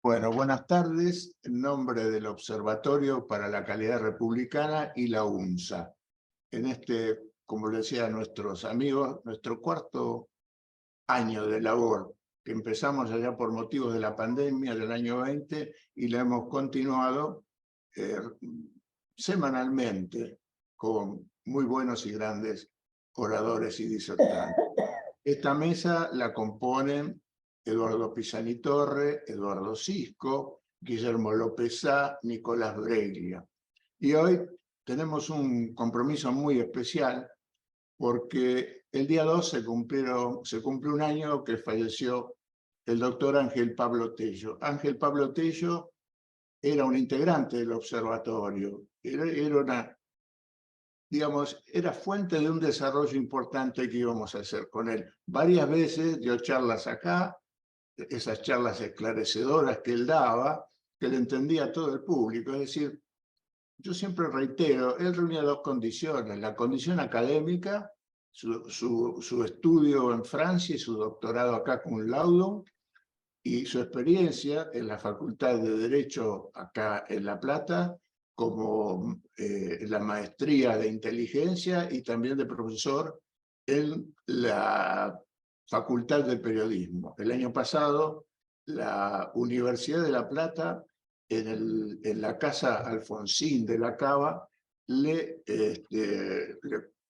Bueno, buenas tardes. En nombre del Observatorio para la Calidad Republicana y la UNSA. En este, como le decía a nuestros amigos, nuestro cuarto año de labor, que empezamos allá por motivos de la pandemia del año 20 y la hemos continuado eh, semanalmente con muy buenos y grandes oradores y disertantes. Esta mesa la componen Eduardo Pisani Torre, Eduardo Cisco, Guillermo López Sá, Nicolás Breglia. Y hoy tenemos un compromiso muy especial porque el día 2 se cumple un año que falleció el doctor Ángel Pablo Tello. Ángel Pablo Tello era un integrante del observatorio, era fuente de un desarrollo importante que íbamos a hacer con él. Varias veces dio charlas acá, esas charlas esclarecedoras que él daba, que le entendía a todo el público. Es decir, yo siempre reitero, él reunía dos condiciones: la condición académica, su estudio en Francia y su doctorado acá cum laude, y su experiencia en la Facultad de Derecho acá en La Plata, como la maestría de inteligencia y también de profesor en la Facultad de Periodismo. El año pasado, la Universidad de La Plata, en la Casa Alfonsín de la Cava, le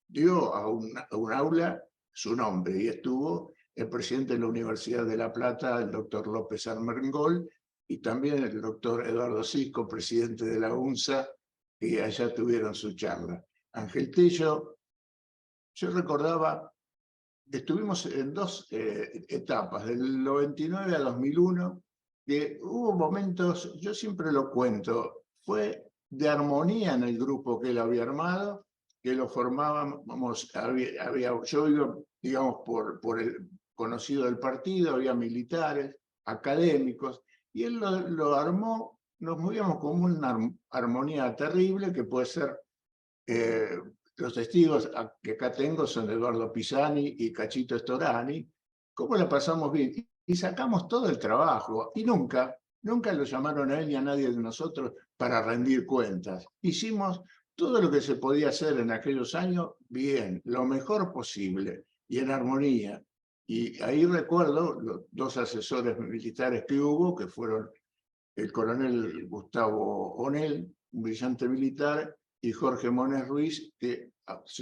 dio a un aula su nombre y estuvo el presidente de la Universidad de La Plata, el doctor López Armengol, y también el doctor Eduardo Cisco, presidente de la UNSA, que allá tuvieron su charla. Ángel Tello, yo recordaba, estuvimos en dos etapas, del 99 a 2001, que hubo momentos, yo siempre lo cuento, fue de armonía en el grupo que él había armado, que lo formábamos, yo iba, digamos, por el conocido del partido, había militares, académicos, y él lo armó, nos movíamos como una armonía terrible, que puede ser los testigos que acá tengo son Eduardo Pisani y Cachito Storani. ¿Cómo la pasamos bien? Y sacamos todo el trabajo, y nunca lo llamaron a él ni a nadie de nosotros para rendir cuentas. Hicimos todo lo que se podía hacer en aquellos años bien, lo mejor posible y en armonía. Y ahí recuerdo los dos asesores militares que hubo, que fueron el coronel Gustavo Onel, un brillante militar, y Jorge Mones Ruiz, que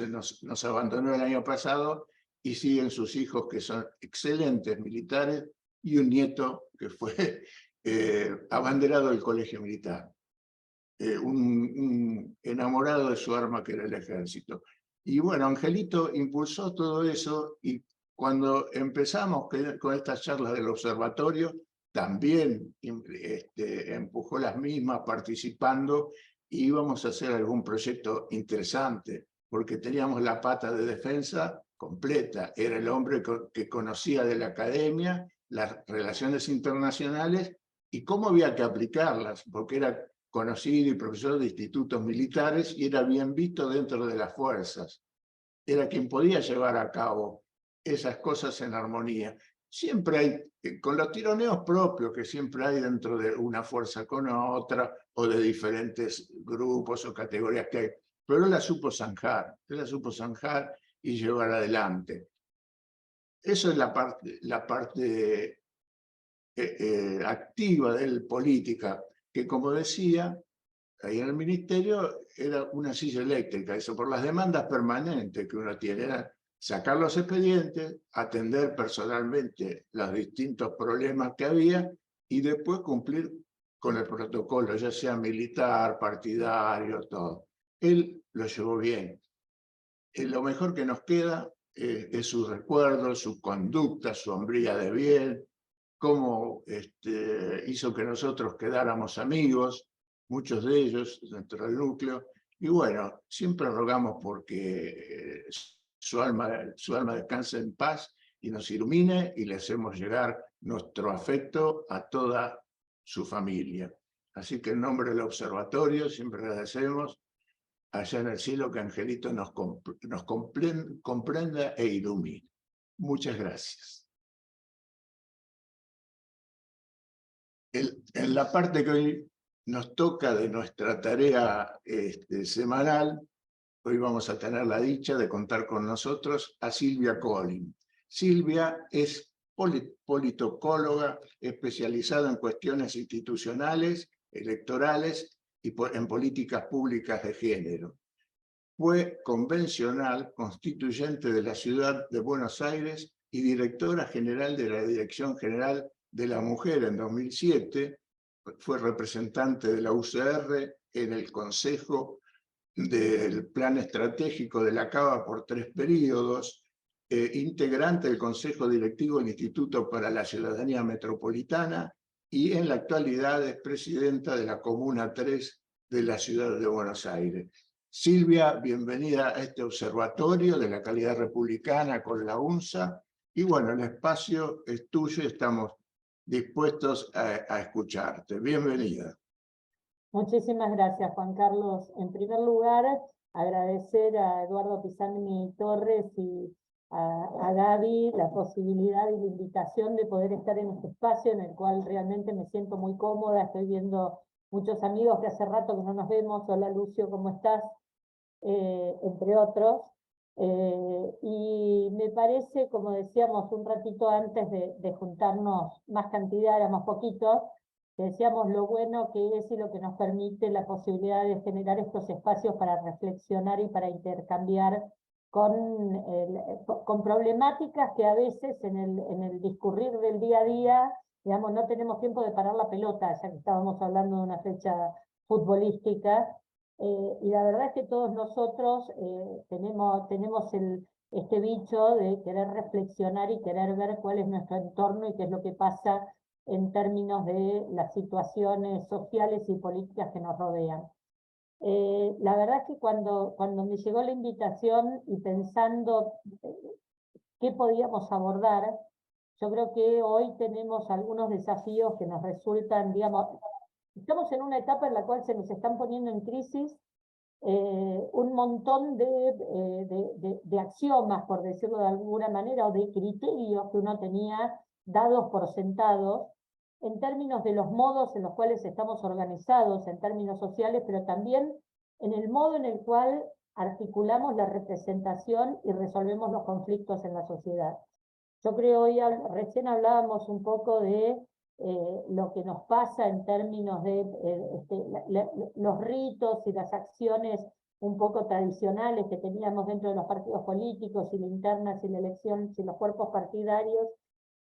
nos abandonó el año pasado, y siguen sus hijos, que son excelentes militares, y un nieto que fue abanderado del colegio militar, un enamorado de su arma, que era el ejército. Y bueno, Angelito impulsó todo eso, y cuando empezamos con estas charlas del observatorio, también empujó las mismas, participando, y íbamos a hacer algún proyecto interesante, porque teníamos la pata de defensa completa. Era el hombre que conocía de la academia las relaciones internacionales y cómo había que aplicarlas, porque era conocido y profesor de institutos militares y era bien visto dentro de las fuerzas. Era quien podía llevar a cabo esas cosas en armonía. Siempre hay, con los tironeos propios que siempre hay dentro de una fuerza con otra, o de diferentes grupos o categorías que hay, pero él la supo zanjar y llevar adelante. Eso es la parte activa de él, política, que, como decía, ahí en el ministerio era una silla eléctrica, eso por las demandas permanentes que uno tiene, era sacar los expedientes, atender personalmente los distintos problemas que había y después cumplir con el protocolo, ya sea militar, partidario, todo. Él lo llevó bien. Lo mejor que nos queda es su recuerdo, su conducta, su hombría de bien, cómo hizo que nosotros quedáramos amigos, muchos de ellos dentro del núcleo. Y bueno, siempre rogamos porque su alma descanse en paz y nos ilumine, y le hacemos llegar nuestro afecto a toda su familia. Así que en nombre del observatorio siempre agradecemos allá en el cielo que Angelito nos comprenda e ilumine. Muchas gracias. En la parte que hoy nos toca de nuestra tarea semanal, hoy vamos a tener la dicha de contar con nosotros a Silvia Collin. Silvia es politocóloga especializada en cuestiones institucionales, electorales y en políticas públicas de género. Fue convencional constituyente de la ciudad de Buenos Aires y directora general de la Dirección General de la Mujer en 2007. Fue representante de la UCR en el Consejo del Plan Estratégico de la Cava por 3 periodos, integrante del Consejo Directivo del Instituto para la Ciudadanía Metropolitana y en la actualidad es presidenta de la Comuna 3 de la ciudad de Buenos Aires. Silvia, bienvenida a este observatorio de la calidad republicana con la UNSA. Y bueno, el espacio es tuyo y estamos dispuestos a escucharte. Bienvenida. Muchísimas gracias, Juan Carlos. En primer lugar, agradecer a Eduardo Pisani Torres y a Gaby la posibilidad y la invitación de poder estar en este espacio en el cual realmente me siento muy cómoda. Estoy viendo muchos amigos que hace rato que no nos vemos. Hola Lucio, ¿cómo estás? Entre otros. Y me parece, como decíamos un ratito antes de juntarnos más cantidad, éramos poquitos, que decíamos lo bueno que es y lo que nos permite la posibilidad de generar estos espacios para reflexionar y para intercambiar con problemáticas que a veces en el discurrir del día a día, digamos, no tenemos tiempo de parar la pelota, ya que estábamos hablando de una fecha futbolística. Y la verdad es que todos nosotros tenemos este bicho de querer reflexionar y querer ver cuál es nuestro entorno y qué es lo que pasa en términos de las situaciones sociales y políticas que nos rodean. La verdad es que cuando me llegó la invitación y pensando qué podíamos abordar, yo creo que hoy tenemos algunos desafíos que nos resultan, digamos, estamos en una etapa en la cual se nos están poniendo en crisis un montón de axiomas, por decirlo de alguna manera, o de criterios que uno tenía dados por sentados, en términos de los modos en los cuales estamos organizados, en términos sociales, pero también en el modo en el cual articulamos la representación y resolvemos los conflictos en la sociedad. Yo creo hoy, recién hablábamos un poco de lo que nos pasa en términos de los ritos y las acciones un poco tradicionales que teníamos dentro de los partidos políticos y la interna y la elección y los cuerpos partidarios,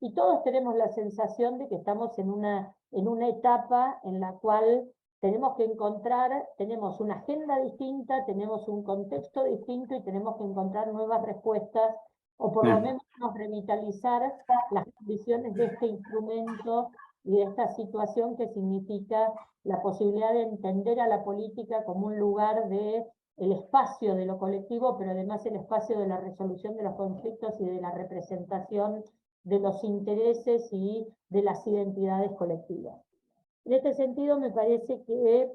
y todos tenemos la sensación de que estamos en una etapa en la cual tenemos que encontrar, tenemos una agenda distinta, tenemos un contexto distinto y tenemos que encontrar nuevas respuestas o por lo menos revitalizar las condiciones de este instrumento y de esta situación que significa la posibilidad de entender a la política como un lugar de el espacio de lo colectivo, pero además el espacio de la resolución de los conflictos y de la representación de los intereses y de las identidades colectivas. En este sentido, me parece que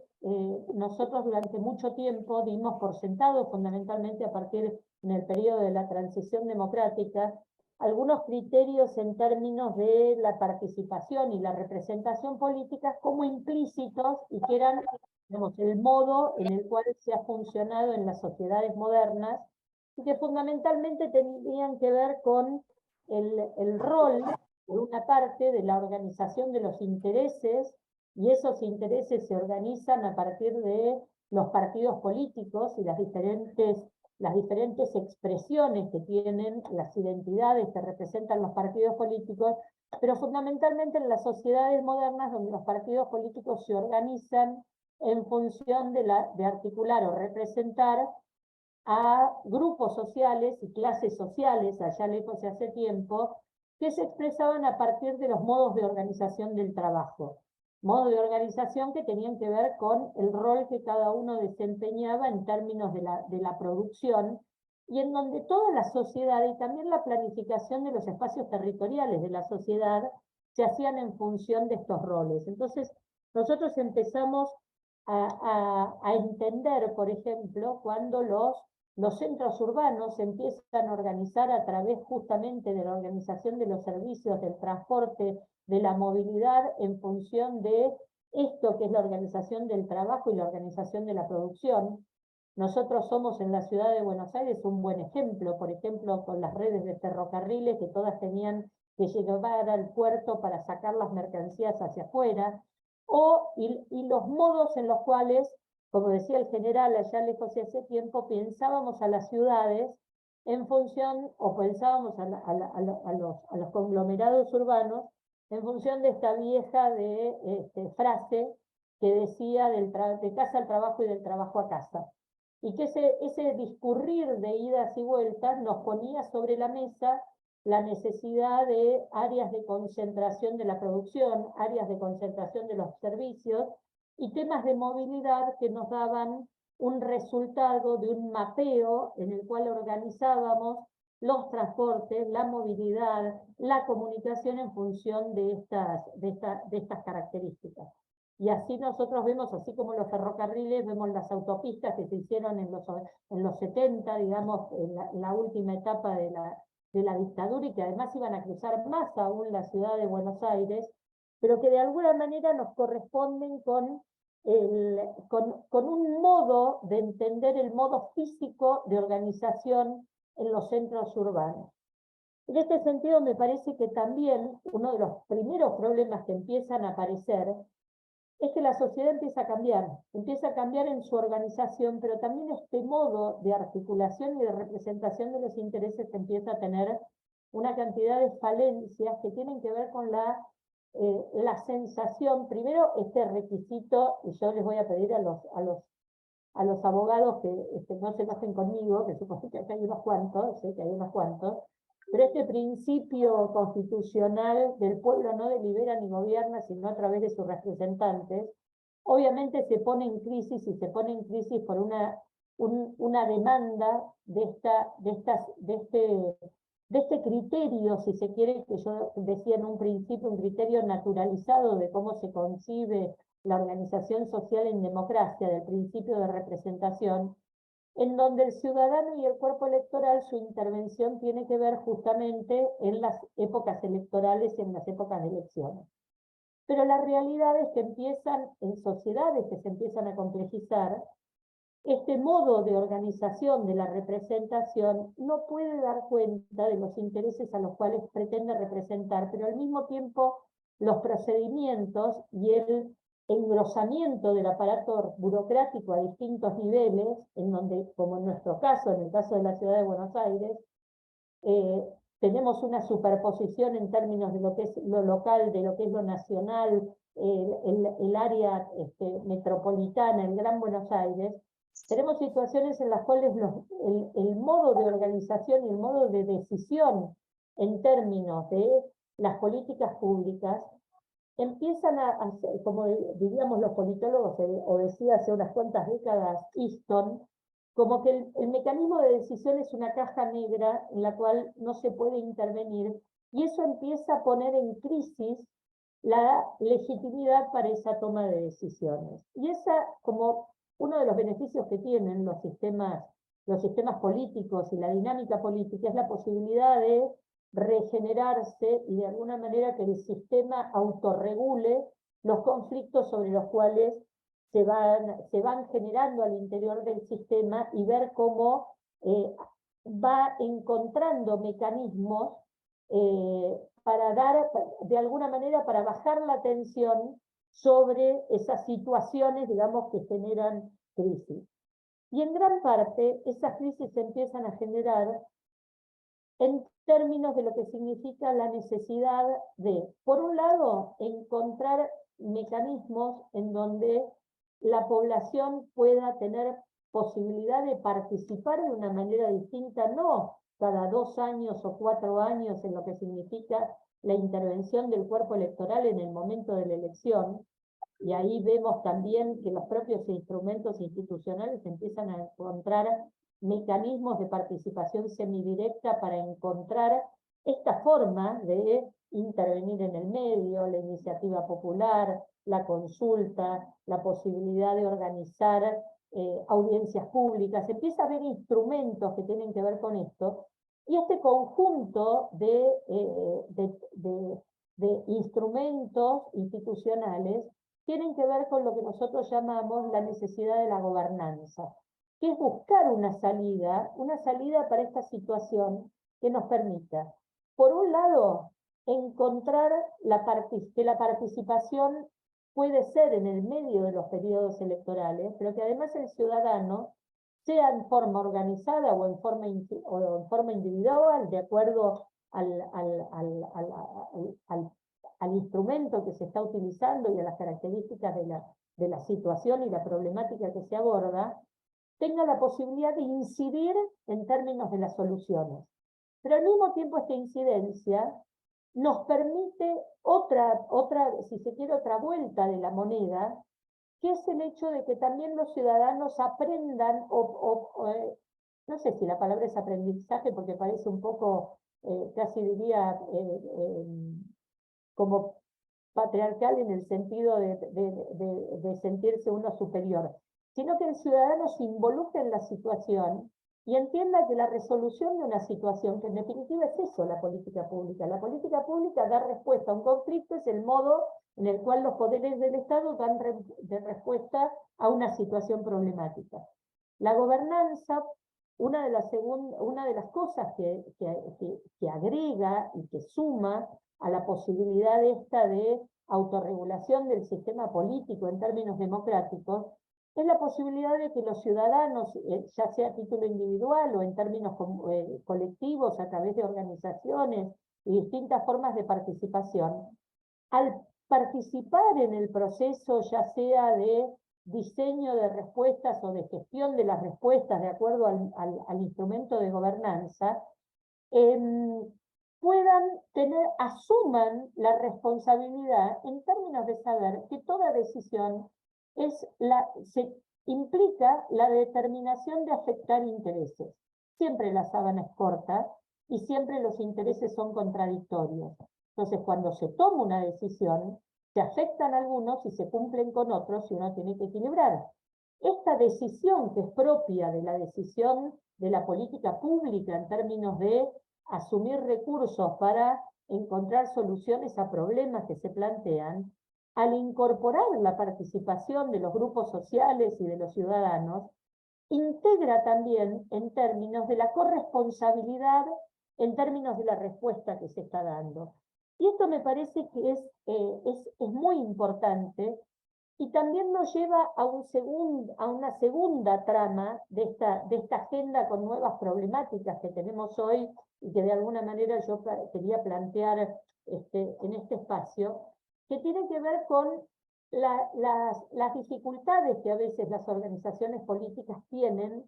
nosotros durante mucho tiempo dimos por sentado, fundamentalmente a partir en el periodo de la transición democrática, algunos criterios en términos de la participación y la representación política como implícitos y que eran, digamos, el modo en el cual se ha funcionado en las sociedades modernas y que fundamentalmente tenían que ver con el rol, por una parte, de la organización de los intereses, y esos intereses se organizan a partir de los partidos políticos y las diferentes expresiones que tienen las identidades que representan los partidos políticos, pero fundamentalmente en las sociedades modernas donde los partidos políticos se organizan en función de articular o representar a grupos sociales y clases sociales, allá lejos de hace tiempo, que se expresaban a partir de los modos de organización del trabajo. Modos de organización que tenían que ver con el rol que cada uno desempeñaba en términos de la producción, y en donde toda la sociedad y también la planificación de los espacios territoriales de la sociedad se hacían en función de estos roles. Entonces, nosotros empezamos a entender, por ejemplo, cuando los los centros urbanos se empiezan a organizar a través justamente de la organización de los servicios, del transporte, de la movilidad en función de esto que es la organización del trabajo y la organización de la producción. Nosotros somos en la ciudad de Buenos Aires un buen ejemplo, por ejemplo, con las redes de ferrocarriles que todas tenían que llegar al puerto para sacar las mercancías hacia afuera, y los modos en los cuales, como decía el general allá lejos y hace tiempo, pensábamos a las ciudades en función, o pensábamos a los conglomerados urbanos en función de esta vieja frase que decía de casa al trabajo y del trabajo a casa. Y que ese discurrir de idas y vueltas nos ponía sobre la mesa la necesidad de áreas de concentración de la producción, áreas de concentración de los servicios y temas de movilidad que nos daban un resultado de un mapeo en el cual organizábamos los transportes, la movilidad, la comunicación en función de estas características. Y así nosotros vemos, así como los ferrocarriles, vemos las autopistas que se hicieron en los 70, digamos, en la última etapa de la dictadura, y que además iban a cruzar más aún la ciudad de Buenos Aires, pero que de alguna manera nos corresponden con un modo de entender el modo físico de organización en los centros urbanos. En este sentido, me parece que también uno de los primeros problemas que empiezan a aparecer es que la sociedad empieza a cambiar en su organización, pero también este modo de articulación y de representación de los intereses empieza a tener una cantidad de falencias que tienen que ver con la sensación, primero este requisito, y yo les voy a pedir a los abogados que no se enojen conmigo, que supongo que acá hay unos cuantos, sé que hay unos cuantos, pero este principio constitucional del pueblo no delibera ni gobierna, sino a través de sus representantes, obviamente se pone en crisis, y se pone en crisis por una demanda de este criterio, si se quiere, que yo decía en un principio, un criterio naturalizado de cómo se concibe la organización social en democracia, del principio de representación, en donde el ciudadano y el cuerpo electoral, su intervención tiene que ver justamente en las épocas electorales y en las épocas de elecciones. Pero la realidad es que en sociedades que se empiezan a complejizar, este modo de organización de la representación no puede dar cuenta de los intereses a los cuales pretende representar, pero al mismo tiempo los procedimientos y el engrosamiento del aparato burocrático a distintos niveles, en donde, como en nuestro caso, en el caso de la ciudad de Buenos Aires, tenemos una superposición en términos de lo que es lo local, de lo que es lo nacional, el área metropolitana, el Gran Buenos Aires. Tenemos situaciones en las cuales el modo de organización y el modo de decisión en términos de las políticas públicas empiezan a ser, como diríamos los politólogos, o decía hace unas cuantas décadas Easton, como que el mecanismo de decisión es una caja negra en la cual no se puede intervenir, y eso empieza a poner en crisis la legitimidad para esa toma de decisiones. Y esa, como uno de los beneficios que tienen los sistemas políticos y la dinámica política, es la posibilidad de regenerarse y de alguna manera que el sistema autorregule los conflictos sobre los cuales se van generando al interior del sistema, y ver cómo va encontrando mecanismos para de alguna manera, para bajar la tensión sobre esas situaciones, digamos, que generan crisis. Y en gran parte, esas crisis se empiezan a generar en términos de lo que significa la necesidad de, por un lado, encontrar mecanismos en donde la población pueda tener posibilidad de participar de una manera distinta, no cada 2 años o 4 años en lo que significa la intervención del cuerpo electoral en el momento de la elección, y ahí vemos también que los propios instrumentos institucionales empiezan a encontrar mecanismos de participación semidirecta para encontrar esta forma de intervenir en el medio, la iniciativa popular, la consulta, la posibilidad de organizar audiencias públicas, empieza a haber instrumentos que tienen que ver con esto, y este conjunto de instrumentos institucionales tienen que ver con lo que nosotros llamamos la necesidad de la gobernanza, que es buscar una salida para esta situación que nos permita, por un lado, encontrar que la participación puede ser en el medio de los periodos electorales, pero que además el ciudadano, sea en forma organizada o en forma individual, de acuerdo al instrumento que se está utilizando y a las características de la situación y la problemática que se aborda, tenga la posibilidad de incidir en términos de las soluciones. Pero al mismo tiempo esta incidencia nos permite si se quiere, otra vuelta de la moneda, que es el hecho de que también los ciudadanos aprendan, no sé si la palabra es aprendizaje, porque parece un poco, casi diría, como patriarcal en el sentido de sentirse uno superior, sino que el ciudadano se involucre en la situación y entienda que la resolución de una situación, que en definitiva es eso, la política pública. La política pública da respuesta a un conflicto, es el modo en el cual los poderes del Estado dan respuesta a una situación problemática. La gobernanza, una de las cosas que agrega y que suma a la posibilidad esta de autorregulación del sistema político en términos democráticos, es la posibilidad de que los ciudadanos, ya sea a título individual o en términos colectivos, a través de organizaciones y distintas formas de participación, al participar en el proceso, ya sea de diseño de respuestas o de gestión de las respuestas de acuerdo al instrumento de gobernanza, asuman la responsabilidad en términos de saber que toda decisión implica la determinación de afectar intereses. Siempre la sábana es corta y siempre los intereses son contradictorios. Entonces, cuando se toma una decisión, se afectan algunos y se cumplen con otros y uno tiene que equilibrar. Esta decisión, que es propia de la decisión de la política pública en términos de asumir recursos para encontrar soluciones a problemas que se plantean, al incorporar la participación de los grupos sociales y de los ciudadanos, integra también en términos de la corresponsabilidad, en términos de la respuesta que se está dando. Y esto me parece que es muy importante y también nos lleva a una segunda trama de esta agenda con nuevas problemáticas que tenemos hoy y que de alguna manera yo quería plantear en este espacio, que tiene que ver con las dificultades que a veces las organizaciones políticas tienen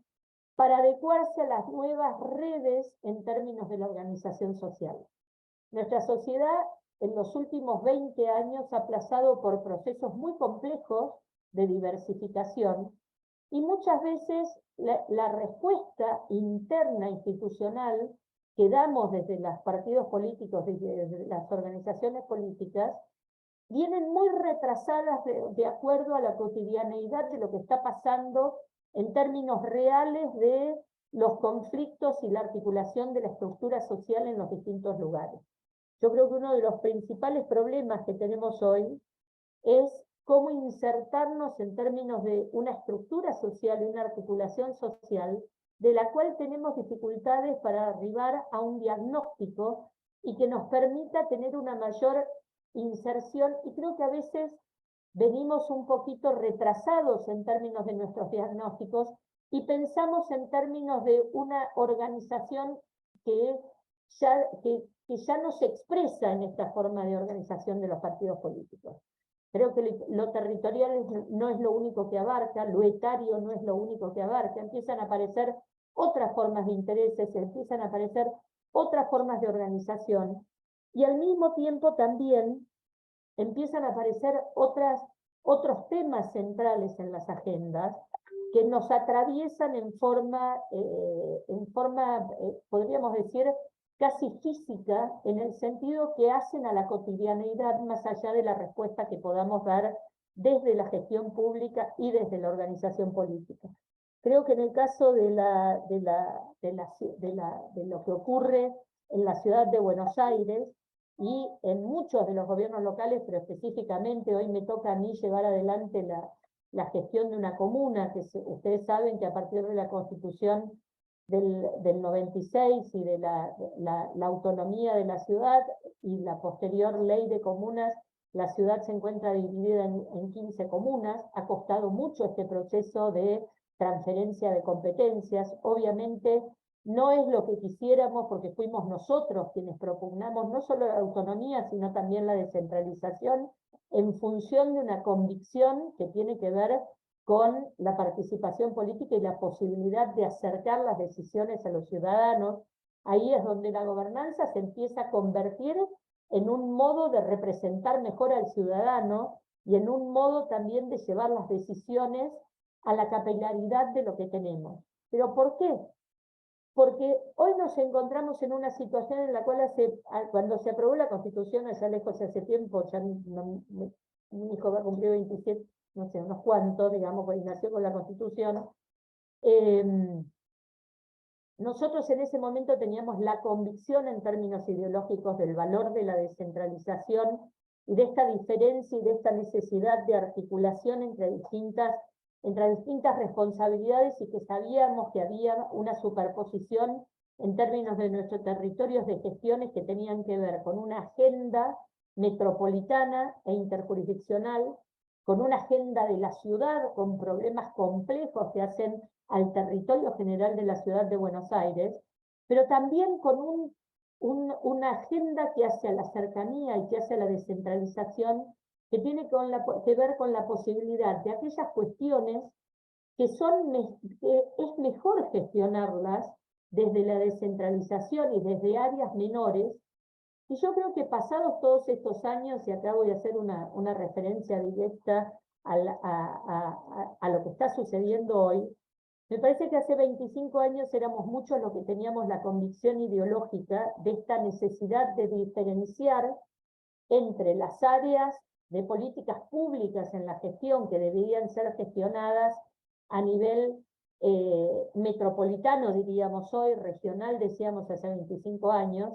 para adecuarse a las nuevas redes en términos de la organización social. Nuestra sociedad en los últimos 20 años ha pasado por procesos muy complejos de diversificación y muchas veces la respuesta interna institucional que damos desde los partidos políticos, desde las organizaciones políticas, vienen muy retrasadas de acuerdo a la cotidianeidad de lo que está pasando en términos reales de los conflictos y la articulación de la estructura social en los distintos lugares. Yo creo que uno de los principales problemas que tenemos hoy es cómo insertarnos en términos de una estructura social y una articulación social de la cual tenemos dificultades para arribar a un diagnóstico y que nos permita tener una mayor inserción, y creo que a veces venimos un poquito retrasados en términos de nuestros diagnósticos y pensamos en términos de una organización que ya no se expresa en esta forma de organización de los partidos políticos. Creo que lo territorial no es lo único que abarca, lo etario no es lo único que abarca, empiezan a aparecer otras formas de intereses, empiezan a aparecer otras formas de organización, y al mismo tiempo también empiezan a aparecer otros temas centrales en las agendas que nos atraviesan en forma podríamos decir, casi física, en el sentido que hacen a la cotidianeidad más allá de la respuesta que podamos dar desde la gestión pública y desde la organización política. Creo que en el caso de lo que ocurre en la ciudad de Buenos Aires y en muchos de los gobiernos locales, pero específicamente hoy me toca a mí llevar adelante la gestión de una comuna, que ustedes saben que a partir de la Constitución del 96 y de la autonomía de la ciudad y la posterior ley de comunas, la ciudad se encuentra dividida en 15 comunas. Ha costado mucho este proceso de transferencia de competencias. Obviamente no es lo que quisiéramos, porque fuimos nosotros quienes propugnamos no solo la autonomía, sino también la descentralización, en función de una convicción que tiene que ver con la participación política y la posibilidad de acercar las decisiones a los ciudadanos. Ahí es donde la gobernanza se empieza a convertir en un modo de representar mejor al ciudadano y en un modo también de llevar las decisiones a la capilaridad de lo que tenemos. ¿Pero por qué? Porque hoy nos encontramos en una situación en la cual cuando se aprobó la Constitución, allá lejos hace tiempo, ya mi hijo va a cumplir 27, no sé, unos cuantos, digamos, porque nació con la Constitución. Nosotros en ese momento teníamos la convicción en términos ideológicos del valor de la descentralización y de esta diferencia y de esta necesidad de articulación entre distintas responsabilidades, y que sabíamos que había una superposición en términos de nuestros territorios de gestiones que tenían que ver con una agenda metropolitana e interjurisdiccional, con una agenda de la ciudad, con problemas complejos que hacen al territorio general de la ciudad de Buenos Aires, pero también con una agenda que hace a la cercanía y que hace a la descentralización, que tiene que ver con la posibilidad de aquellas cuestiones que es mejor gestionarlas desde la descentralización y desde áreas menores. Y yo creo que pasados todos estos años, y acá voy a hacer una referencia directa a lo que está sucediendo hoy, me parece que hace 25 años éramos muchos los que teníamos la convicción ideológica de esta necesidad de diferenciar entre las áreas de políticas públicas en la gestión que deberían ser gestionadas a nivel metropolitano, diríamos hoy, regional, decíamos hace 25 años,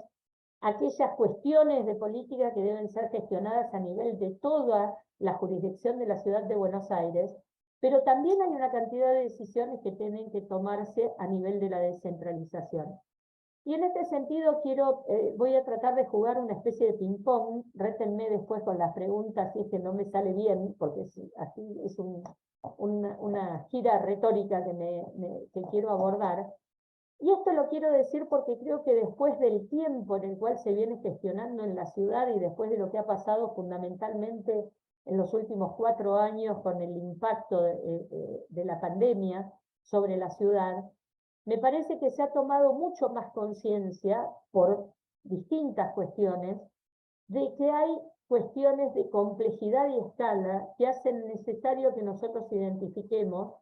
aquellas cuestiones de política que deben ser gestionadas a nivel de toda la jurisdicción de la ciudad de Buenos Aires, pero también hay una cantidad de decisiones que tienen que tomarse a nivel de la descentralización. Y en este sentido voy a tratar de jugar una especie de ping-pong. Rétenme después con las preguntas si es que no me sale bien, porque así es una gira retórica que quiero abordar. Y esto lo quiero decir porque creo que después del tiempo en el cual se viene gestionando en la ciudad y después de lo que ha pasado fundamentalmente en los últimos 4 años con el impacto de la pandemia sobre la ciudad, me parece que se ha tomado mucho más conciencia por distintas cuestiones de que hay cuestiones de complejidad y escala que hacen necesario que nosotros identifiquemos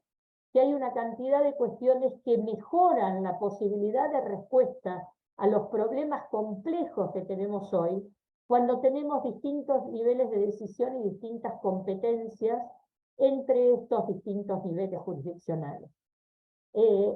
que hay una cantidad de cuestiones que mejoran la posibilidad de respuesta a los problemas complejos que tenemos hoy, cuando tenemos distintos niveles de decisión y distintas competencias entre estos distintos niveles jurisdiccionales.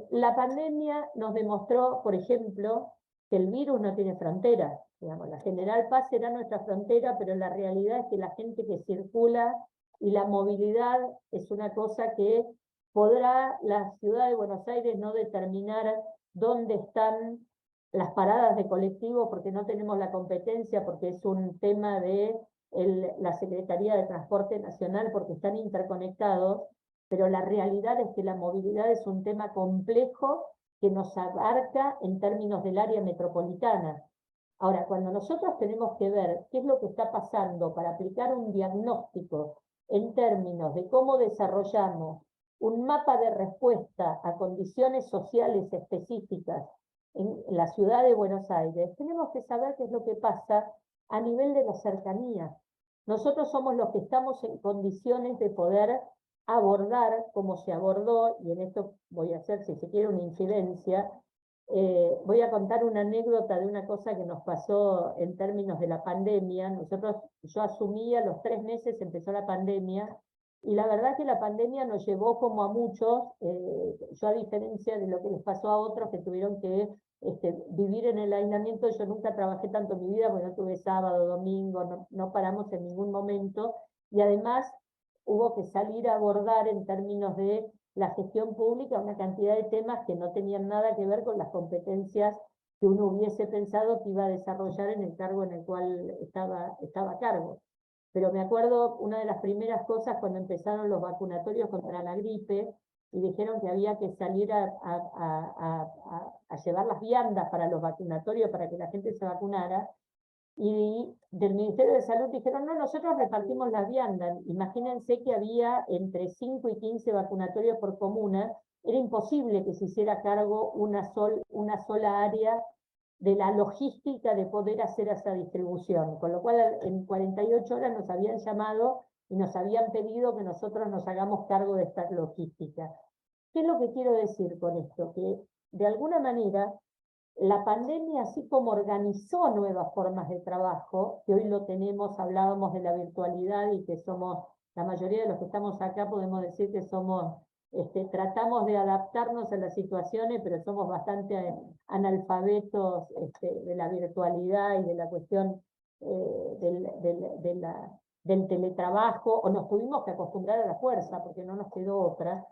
La pandemia nos demostró, por ejemplo, que el virus no tiene fronteras. Digamos, la General Paz será nuestra frontera, pero la realidad es que la gente que circula y la movilidad es una cosa que podrá la ciudad de Buenos Aires no determinar dónde están las paradas de colectivos, porque no tenemos la competencia, porque es un tema de la Secretaría de Transporte Nacional, porque están interconectados, pero la realidad es que la movilidad es un tema complejo que nos abarca en términos del área metropolitana. Ahora, cuando nosotros tenemos que ver qué es lo que está pasando para aplicar un diagnóstico en términos de cómo desarrollamos un mapa de respuesta a condiciones sociales específicas en la ciudad de Buenos Aires, tenemos que saber qué es lo que pasa a nivel de la cercanía. Nosotros somos los que estamos en condiciones de poder abordar, como se abordó, y en esto voy a hacer, si se quiere, una incidencia. Voy a contar una anécdota de una cosa que nos pasó en términos de la pandemia. Yo asumí a los 3 meses, empezó la pandemia, Y la verdad que la pandemia nos llevó como a muchos, yo a diferencia de lo que les pasó a otros que tuvieron que vivir en el aislamiento, yo nunca trabajé tanto en mi vida, porque no tuve sábado, domingo, no paramos en ningún momento, y además hubo que salir a abordar en términos de la gestión pública una cantidad de temas que no tenían nada que ver con las competencias que uno hubiese pensado que iba a desarrollar en el cargo en el cual estaba a cargo. Pero me acuerdo una de las primeras cosas cuando empezaron los vacunatorios contra la gripe y dijeron que había que salir a llevar las viandas para los vacunatorios para que la gente se vacunara. Y del Ministerio de Salud dijeron, no, nosotros repartimos las viandas. Imagínense que había entre 5 y 15 vacunatorios por comuna. Era imposible que se hiciera cargo una sola área de la logística de poder hacer esa distribución. Con lo cual en 48 horas nos habían llamado y nos habían pedido que nosotros nos hagamos cargo de esta logística. ¿Qué es lo que quiero decir con esto? Que de alguna manera la pandemia, así como organizó nuevas formas de trabajo, que hoy lo tenemos, hablábamos de la virtualidad y que somos, la mayoría de los que estamos acá podemos decir que somos, tratamos de adaptarnos a las situaciones, pero somos bastante analfabetos de la virtualidad y de la cuestión del teletrabajo, o nos tuvimos que acostumbrar a la fuerza, porque no nos quedó otra.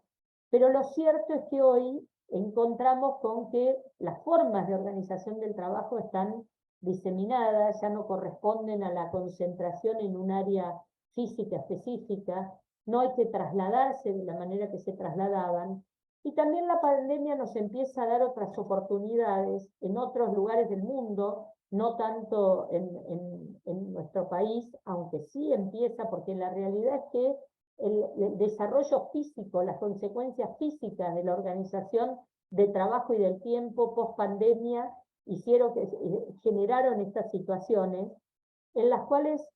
Pero lo cierto es que hoy encontramos con que las formas de organización del trabajo están diseminadas, ya no corresponden a la concentración en un área física específica, no hay que trasladarse de la manera que se trasladaban, y también la pandemia nos empieza a dar otras oportunidades en otros lugares del mundo, no tanto en nuestro país, aunque sí empieza, porque la realidad es que el desarrollo físico, las consecuencias físicas de la organización de trabajo y del tiempo post pandemia generaron estas situaciones en las cuales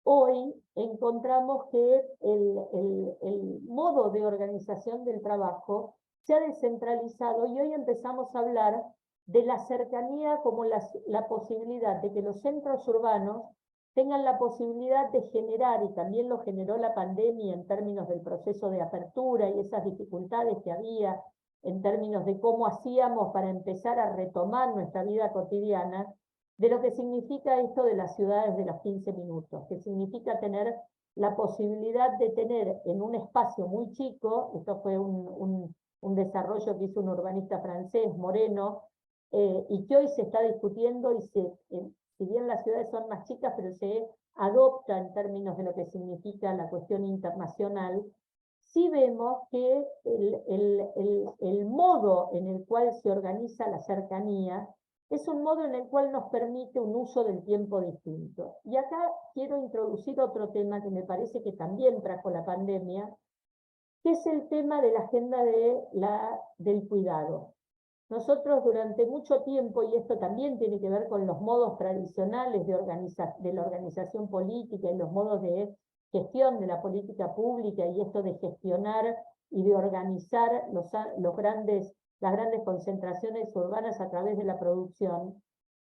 hoy encontramos que el modo de organización del trabajo se ha descentralizado y hoy empezamos a hablar de la cercanía como la posibilidad de que los centros urbanos tengan la posibilidad de generar, y también lo generó la pandemia en términos del proceso de apertura y esas dificultades que había en términos de cómo hacíamos para empezar a retomar nuestra vida cotidiana, de lo que significa esto de las ciudades de los 15 minutos, que significa tener la posibilidad de tener en un espacio muy chico, esto fue un desarrollo que hizo un urbanista francés, Moreno, y que hoy se está discutiendo y si bien las ciudades son más chicas, pero se adopta en términos de lo que significa la cuestión internacional, sí vemos que el modo en el cual se organiza la cercanía es un modo en el cual nos permite un uso del tiempo distinto. Y acá quiero introducir otro tema que me parece que también trajo la pandemia, que es el tema de la agenda del cuidado. Nosotros durante mucho tiempo, y esto también tiene que ver con los modos tradicionales de la organización política y los modos de gestión de la política pública y esto de gestionar y de organizar las grandes concentraciones urbanas a través de la producción,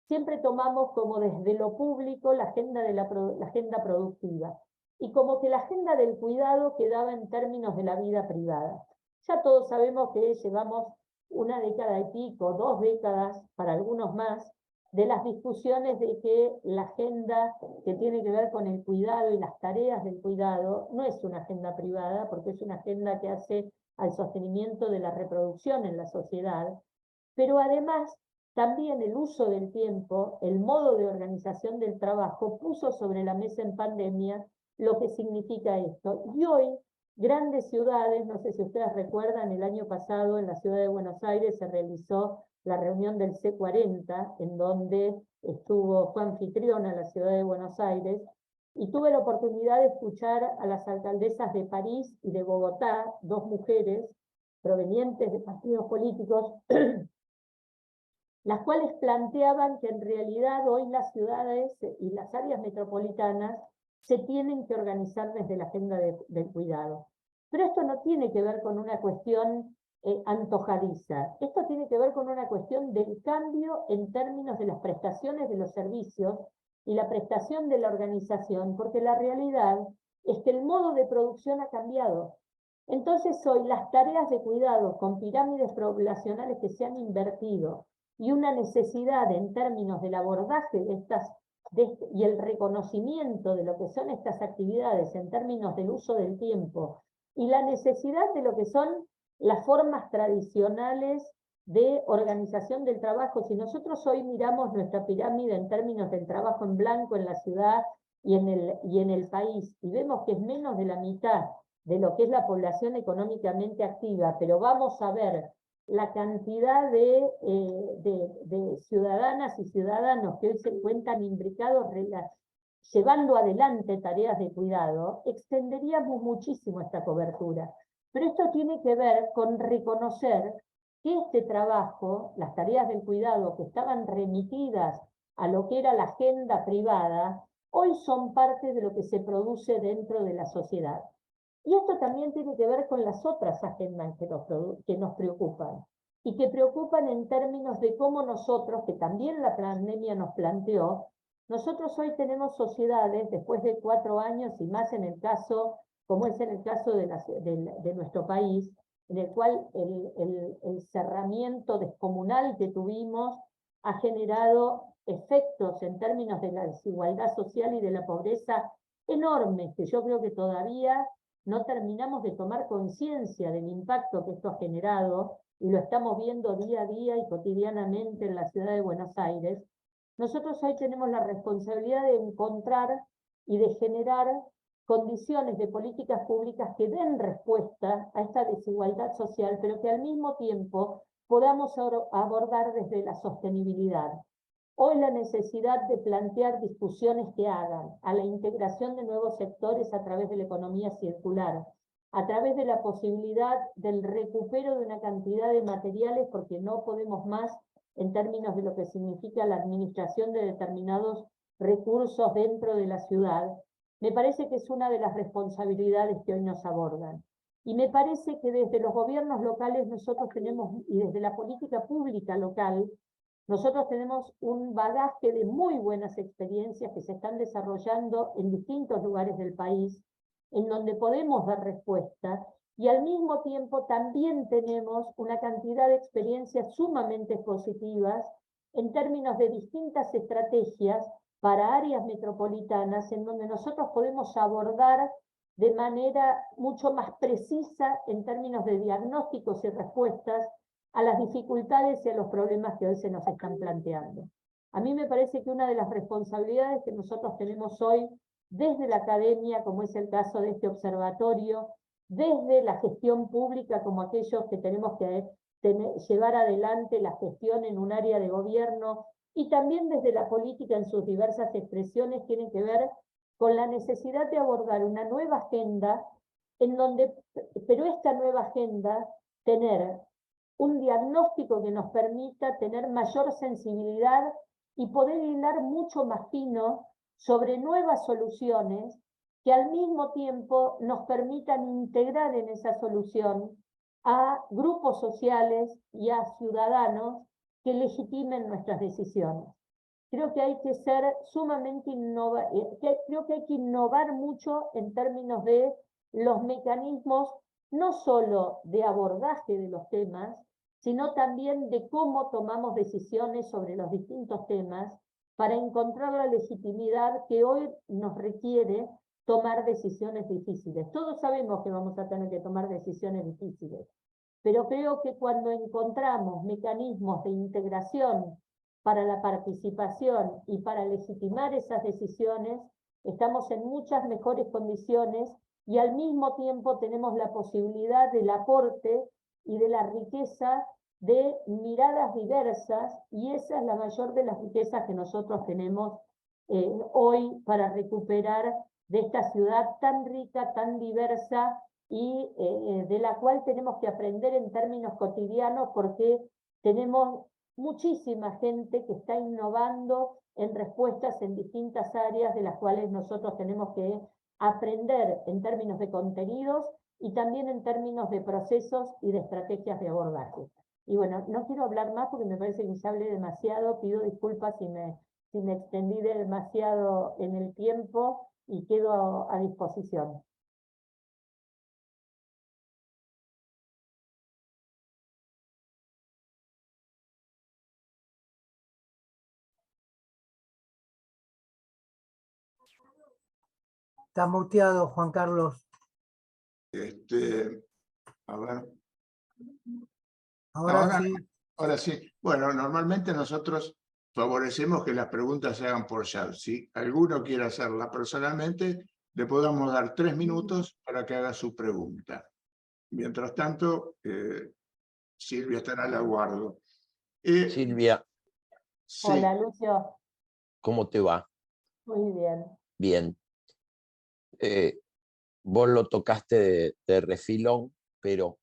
siempre tomamos como desde lo público la agenda productiva y como que la agenda del cuidado quedaba en términos de la vida privada. Ya todos sabemos que llevamos una década y pico, 2 décadas, para algunos más, de las discusiones de que la agenda que tiene que ver con el cuidado y las tareas del cuidado no es una agenda privada, porque es una agenda que hace al sostenimiento de la reproducción en la sociedad, pero además también el uso del tiempo, el modo de organización del trabajo, puso sobre la mesa en pandemia lo que significa esto. Y hoy grandes ciudades, no sé si ustedes recuerdan, el año pasado en la ciudad de Buenos Aires se realizó la reunión del C40, en donde fue anfitriona la ciudad de Buenos Aires, y tuve la oportunidad de escuchar a las alcaldesas de París y de Bogotá, 2 mujeres provenientes de partidos políticos, las cuales planteaban que en realidad hoy las ciudades y las áreas metropolitanas se tienen que organizar desde la agenda del cuidado. Pero esto no tiene que ver con una cuestión antojadiza, esto tiene que ver con una cuestión del cambio en términos de las prestaciones de los servicios y la prestación de la organización, porque la realidad es que el modo de producción ha cambiado. Entonces hoy las tareas de cuidado con pirámides poblacionales que se han invertido y una necesidad en términos del abordaje de estas y el reconocimiento de lo que son estas actividades en términos del uso del tiempo y la necesidad de lo que son las formas tradicionales de organización del trabajo. Si nosotros hoy miramos nuestra pirámide en términos del trabajo en blanco en la ciudad y en el país, y vemos que es menos de la mitad de lo que es la población económicamente activa, pero vamos a ver la cantidad de ciudadanas y ciudadanos que hoy se encuentran imbricados llevando adelante tareas de cuidado, extenderíamos muchísimo esta cobertura. Pero esto tiene que ver con reconocer que este trabajo, las tareas del cuidado que estaban remitidas a lo que era la agenda privada, hoy son parte de lo que se produce dentro de la sociedad. Y esto también tiene que ver con las otras agendas que nos preocupan, y que preocupan en términos de cómo nosotros, que también la pandemia nos planteó, nosotros hoy tenemos sociedades, después de 4 años y más en el caso, como es en el caso de nuestro país, en el cual el cerramiento descomunal que tuvimos ha generado efectos en términos de la desigualdad social y de la pobreza enormes, que yo creo que todavía no terminamos de tomar conciencia del impacto que esto ha generado, y lo estamos viendo día a día y cotidianamente en la ciudad de Buenos Aires. Nosotros hoy tenemos la responsabilidad de encontrar y de generar condiciones de políticas públicas que den respuesta a esta desigualdad social, pero que al mismo tiempo podamos abordar desde la sostenibilidad. Hoy la necesidad de plantear discusiones que hagan a la integración de nuevos sectores a través de la economía circular, a través de la posibilidad del recupero de una cantidad de materiales, porque no podemos más en términos de lo que significa la administración de determinados recursos dentro de la ciudad, me parece que es una de las responsabilidades que hoy nos abordan. Y me parece que desde los gobiernos locales nosotros tenemos, y desde la política pública local, nosotros tenemos un bagaje de muy buenas experiencias que se están desarrollando en distintos lugares del país, en donde podemos dar respuesta, y al mismo tiempo también tenemos una cantidad de experiencias sumamente positivas en términos de distintas estrategias para áreas metropolitanas, en donde nosotros podemos abordar de manera mucho más precisa en términos de diagnósticos y respuestas a las dificultades y a los problemas que hoy se nos están planteando. A mí me parece que una de las responsabilidades que nosotros tenemos hoy desde la academia, como es el caso de este observatorio, desde la gestión pública, como aquellos que tenemos que llevar adelante la gestión en un área de gobierno, y también desde la política en sus diversas expresiones, tienen que ver con la necesidad de abordar una nueva agenda, pero esta nueva agenda, tener un diagnóstico que nos permita tener mayor sensibilidad y poder hilar mucho más fino sobre nuevas soluciones que al mismo tiempo nos permitan integrar en esa solución a grupos sociales y a ciudadanos que legitimen nuestras decisiones. Creo que hay que ser sumamente creo que hay que innovar mucho en términos de los mecanismos, no solo de abordaje de los temas, sino también de cómo tomamos decisiones sobre los distintos temas para encontrar la legitimidad que hoy nos requiere tomar decisiones difíciles. Todos sabemos que vamos a tener que tomar decisiones difíciles, pero creo que cuando encontramos mecanismos de integración para la participación y para legitimar esas decisiones, estamos en muchas mejores condiciones y al mismo tiempo tenemos la posibilidad del aporte y de la riqueza de miradas diversas, y esa es la mayor de las riquezas que nosotros tenemos hoy para recuperar de esta ciudad tan rica, tan diversa, y de la cual tenemos que aprender en términos cotidianos, porque tenemos muchísima gente que está innovando en respuestas en distintas áreas de las cuales nosotros tenemos que aprender en términos de contenidos y también en términos de procesos y de estrategias de abordaje. Y bueno, no quiero hablar más porque me parece que ya hablé demasiado, pido disculpas si me extendí demasiado en el tiempo, y quedo a disposición. Está muteado, Juan Carlos. A ver. Ahora sí. Ahora sí. Bueno, normalmente nosotros favorecemos que las preguntas se hagan por chat. Si alguno quiere hacerla personalmente, le podamos dar 3 minutos para que haga su pregunta. Mientras tanto, Silvia estará al aguardo. Silvia, Sí, Hola, Lucio. ¿cómo te va? Muy bien. Bien. Vos lo tocaste de refilón, pero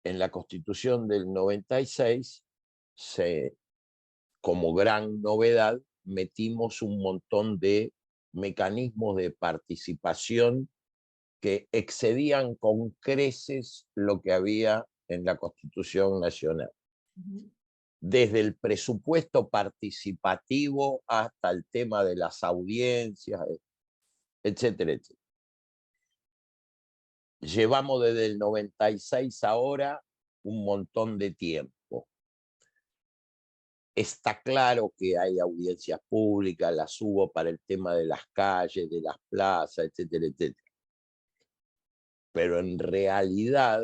en la Constitución del 96, como gran novedad, metimos un montón de mecanismos de participación que excedían con creces lo que había en la Constitución Nacional. Desde el presupuesto participativo hasta el tema de las audiencias, etcétera, etcétera. Llevamos desde el 96 ahora un montón de tiempo. Está claro que hay audiencias públicas, las hubo para el tema de las calles, de las plazas, etcétera, etcétera. Pero en realidad,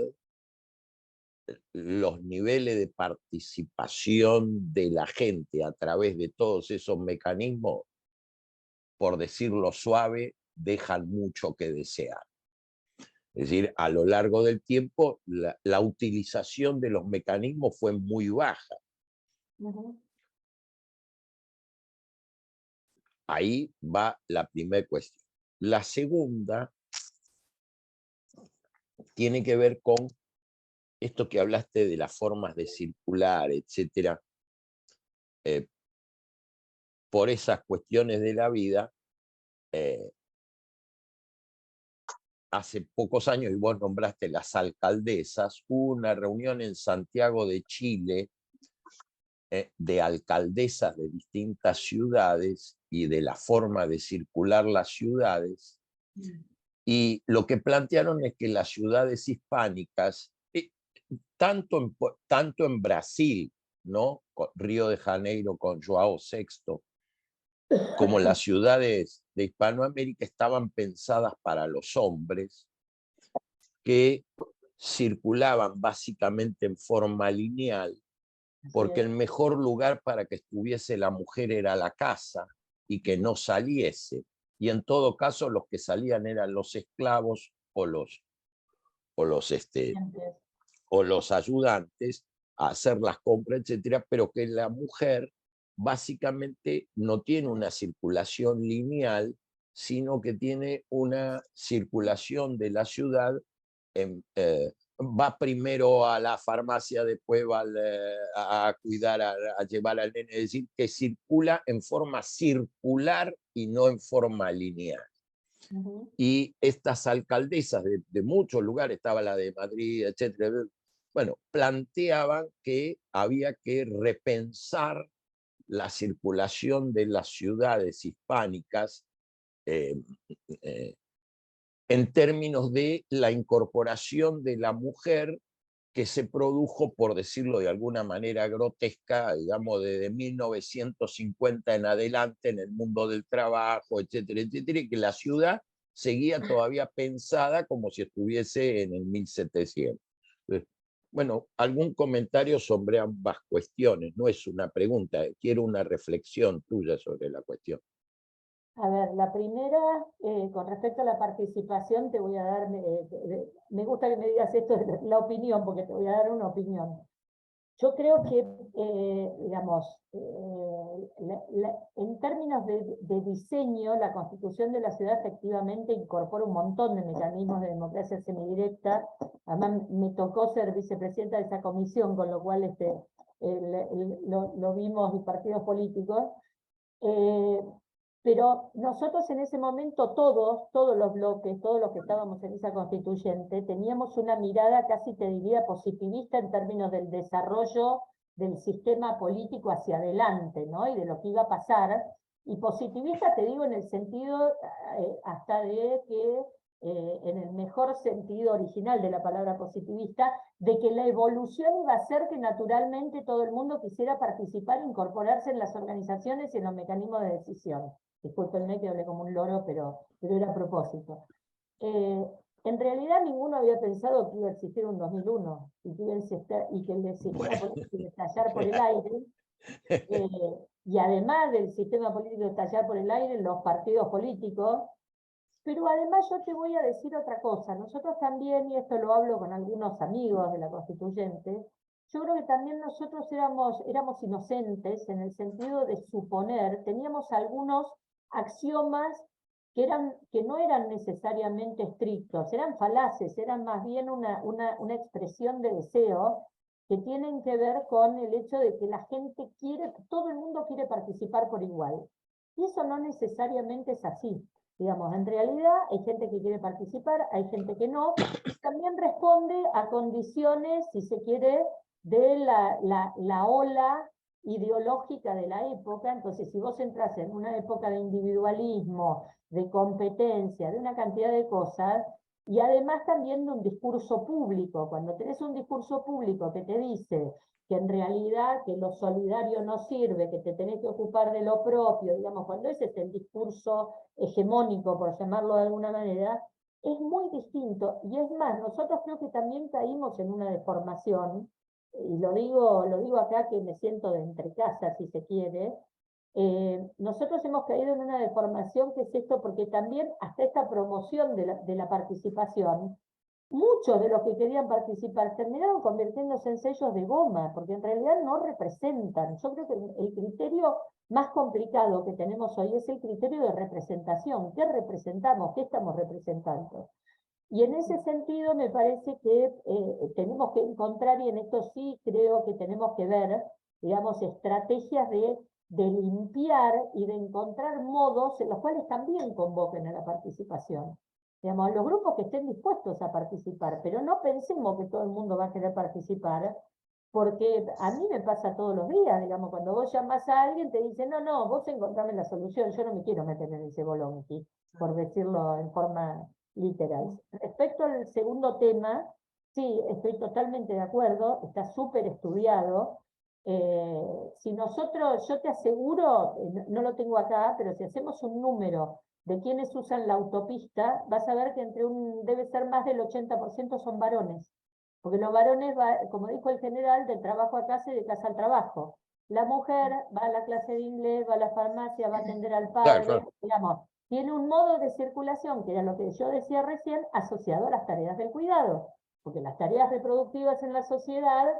los niveles de participación de la gente a través de todos esos mecanismos, por decirlo suave, dejan mucho que desear. Es decir, a lo largo del tiempo, la utilización de los mecanismos fue muy baja. Ahí va la primera cuestión. La segunda tiene que ver con esto que hablaste de las formas de circular, etcétera. Por esas cuestiones de la vida, hace pocos años, y vos nombraste las alcaldesas, hubo una reunión en Santiago de Chile de alcaldesas de distintas ciudades y de la forma de circular las ciudades. Y lo que plantearon es que las ciudades hispánicas, tanto en Brasil, ¿no? Con Río de Janeiro con João VI, como las ciudades de Hispanoamérica, estaban pensadas para los hombres que circulaban básicamente en forma lineal, porque el mejor lugar para que estuviese la mujer era la casa y que no saliese. Y en todo caso los que salían eran los esclavos o los ayudantes a hacer las compras, etcétera, pero que la mujer básicamente no tiene una circulación lineal, sino que tiene una circulación de la ciudad va primero a la farmacia, después va a cuidar, a llevar al nene, es decir, que circula en forma circular y no en forma lineal. Y estas alcaldesas de muchos lugares, estaba la de Madrid, etcétera, bueno, planteaban que había que repensar la circulación de las ciudades hispánicas en términos de la incorporación de la mujer que se produjo, por decirlo de alguna manera grotesca, digamos, desde 1950 en adelante en el mundo del trabajo, etcétera, etcétera, y que la ciudad seguía todavía pensada como si estuviese en el 1700. Bueno, algún comentario sobre ambas cuestiones, no es una pregunta, quiero una reflexión tuya sobre la cuestión. A ver, la primera, con respecto a la participación, te voy a dar, me gusta que me digas esto de la opinión, porque te voy a dar una opinión. Yo creo que, digamos, en términos de diseño, la Constitución de la ciudad efectivamente incorpora un montón de mecanismos de democracia semidirecta. Además, me tocó ser vicepresidenta de esa comisión, con lo cual lo vimos los partidos políticos. Pero nosotros en ese momento, todos los bloques, todos los que estábamos en esa constituyente, teníamos una mirada casi, te diría, positivista en términos del desarrollo del sistema político hacia adelante, ¿no? Y de lo que iba a pasar. Y positivista te digo en el sentido hasta de que, en el mejor sentido original de la palabra positivista, de que la evolución iba a ser que naturalmente todo el mundo quisiera participar e incorporarse en las organizaciones y en los mecanismos de decisión. Discúlpenme que hablé como un loro, pero era a propósito. En realidad ninguno había pensado que iba a existir un 2001 y que el sistema político iba a estallar por el aire. Y además del sistema político estallar por el aire, los partidos políticos. Pero además yo te voy a decir otra cosa. Nosotros también, y esto lo hablo con algunos amigos de la Constituyente, yo creo que también nosotros éramos inocentes en el sentido de suponer, teníamos algunos axiomas que no eran necesariamente estrictos, eran falaces, eran más bien una expresión de deseo, que tienen que ver con el hecho de que la gente quiere, todo el mundo quiere participar por igual. Y eso no necesariamente es así. Digamos, en realidad hay gente que quiere participar, hay gente que no, y también responde a condiciones, si se quiere, de la ola ideológica de la época. Entonces, si vos entras en una época de individualismo, de competencia, de una cantidad de cosas, y además también de un discurso público. Cuando tenés un discurso público que te dice que en realidad que lo solidario no sirve, que te tenés que ocupar de lo propio, digamos, cuando ese es el discurso hegemónico, por llamarlo de alguna manera, es muy distinto. Y es más, nosotros creo que también caímos en una deformación, y lo digo acá que me siento de entre casa, si se quiere. Nosotros hemos caído en una deformación que es esto, porque también hasta esta promoción de la participación, muchos de los que querían participar terminaron convirtiéndose en sellos de goma, porque en realidad no representan. Yo creo que el criterio más complicado que tenemos hoy es el criterio de representación. ¿Qué representamos? ¿Qué estamos representando? Y en ese sentido me parece que tenemos que encontrar, y en esto sí creo que tenemos que ver, digamos, estrategias de limpiar y de encontrar modos en los cuales también convoquen a la participación. Digamos, los grupos que estén dispuestos a participar, pero no pensemos que todo el mundo va a querer participar, porque a mí me pasa todos los días, digamos, cuando vos llamás a alguien te dicen, no, vos encontrame la solución, yo no me quiero meter en ese bolonqui, por decirlo en forma literal. Respecto al segundo tema, sí, estoy totalmente de acuerdo, está súper estudiado. Si nosotros, yo te aseguro, no lo tengo acá, pero si hacemos un número de quienes usan la autopista, vas a ver que debe ser más del 80% son varones. Porque los varones, como dijo el general, del trabajo a casa y de casa al trabajo. La mujer va a la clase de inglés, va a la farmacia, va a atender al padre, Claro. digamos, tiene un modo de circulación, que era lo que yo decía recién, asociado a las tareas del cuidado. Porque las tareas reproductivas en las sociedades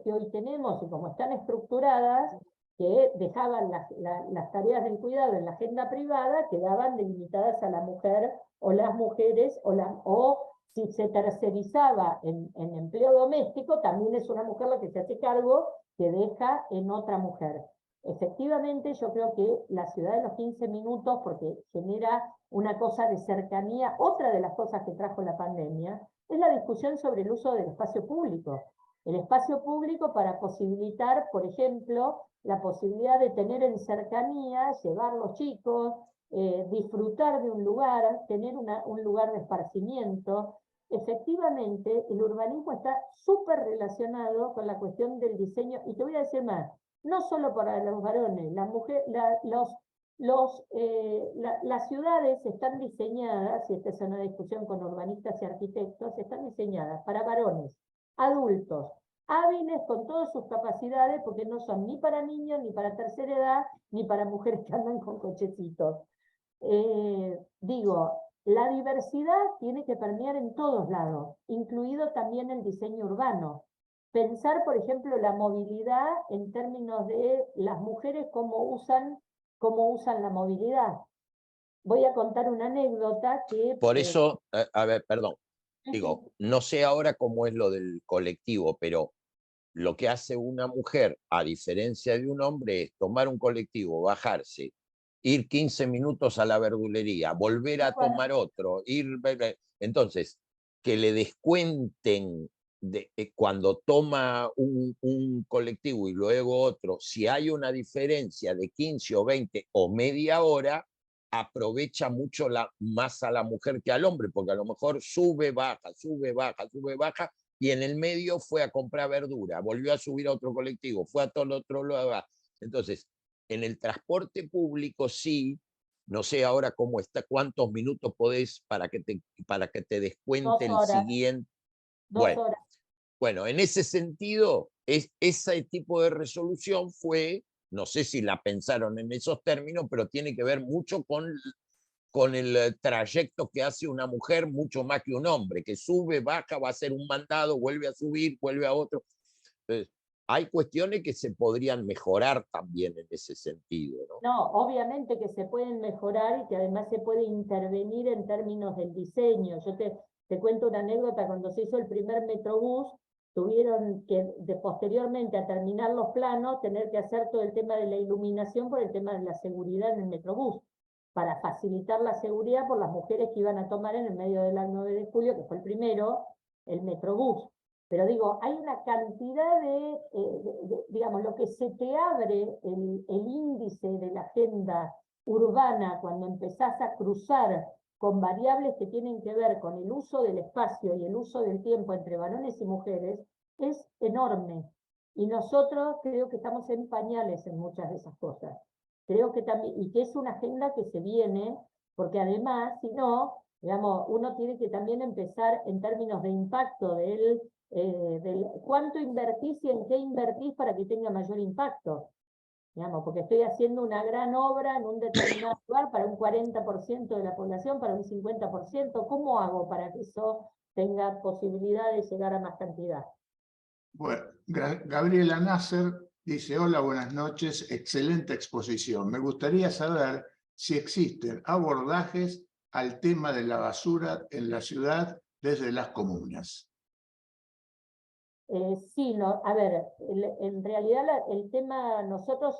que hoy tenemos y como están estructuradas, que dejaban las tareas del cuidado en la agenda privada, quedaban delimitadas a la mujer o las mujeres, o si se tercerizaba en empleo doméstico, también es una mujer la que se hace cargo, que deja en otra mujer. Efectivamente, yo creo que la ciudad de los 15 minutos, porque genera una cosa de cercanía, otra de las cosas que trajo la pandemia, es la discusión sobre el uso del espacio público. El espacio público para posibilitar, por ejemplo, la posibilidad de tener en cercanía, llevar los chicos, disfrutar de un lugar, tener un lugar de esparcimiento. Efectivamente, el urbanismo está súper relacionado con la cuestión del diseño, y te voy a decir más, no solo para los varones, las ciudades están diseñadas, y esta es una discusión con urbanistas y arquitectos, están diseñadas para varones, adultos, hábiles con todas sus capacidades, porque no son ni para niños, ni para tercera edad, ni para mujeres que andan con cochecitos. Digo, la diversidad tiene que permear en todos lados, incluido también el diseño urbano. Pensar, por ejemplo, la movilidad en términos de las mujeres, cómo usan la movilidad. Voy a contar una anécdota que... Por eso, a ver, perdón, sí, digo, no sé ahora cómo es lo del colectivo, pero lo que hace una mujer, a diferencia de un hombre, es tomar un colectivo, bajarse, ir 15 minutos a la verdulería, volver a tomar otro, entonces, que le descuenten cuando toma un colectivo y luego otro, si hay una diferencia de 15 o 20 o media hora, aprovecha mucho más a la mujer que al hombre, porque a lo mejor sube, baja, sube, baja, sube, baja, y en el medio fue a comprar verdura, volvió a subir a otro colectivo, fue a todo el otro lado. Entonces, en el transporte público sí, no sé ahora cómo está, cuántos minutos podés para que te descuente 2 el horas, siguiente. 2 horas. Bueno, en ese sentido, ese tipo de resolución fue, no sé si la pensaron en esos términos, pero tiene que ver mucho con el trayecto que hace una mujer, mucho más que un hombre, que sube, baja, va a hacer un mandado, vuelve a subir, vuelve a otro. Entonces, hay cuestiones que se podrían mejorar también en ese sentido, ¿no? No, obviamente que se pueden mejorar y que además se puede intervenir en términos del diseño. Yo te cuento una anécdota, cuando se hizo el primer Metrobús, tuvieron que, posteriormente a terminar los planos, tener que hacer todo el tema de la iluminación por el tema de la seguridad en el Metrobús, para facilitar la seguridad por las mujeres que iban a tomar en el medio del 9 de julio, que fue el primero, el Metrobús. Pero digo, hay una cantidad digamos, lo que se te abre el índice de la agenda urbana cuando empezás a cruzar con variables que tienen que ver con el uso del espacio y el uso del tiempo entre varones y mujeres, es enorme. Y nosotros creo que estamos en pañales en muchas de esas cosas. Creo que también, y que es una agenda que se viene, porque además, si no, digamos, uno tiene que también empezar en términos de impacto del cuánto invertís y en qué invertís para que tenga mayor impacto. Digamos, porque estoy haciendo una gran obra en un determinado lugar para un 40% de la población, para un 50%. ¿Cómo hago para que eso tenga posibilidad de llegar a más cantidad? Bueno, Gabriela Nasser dice, hola, buenas noches, excelente exposición. Me gustaría saber si existen abordajes al tema de la basura en la ciudad desde las comunas. Sí, no, a ver, en realidad el tema, nosotros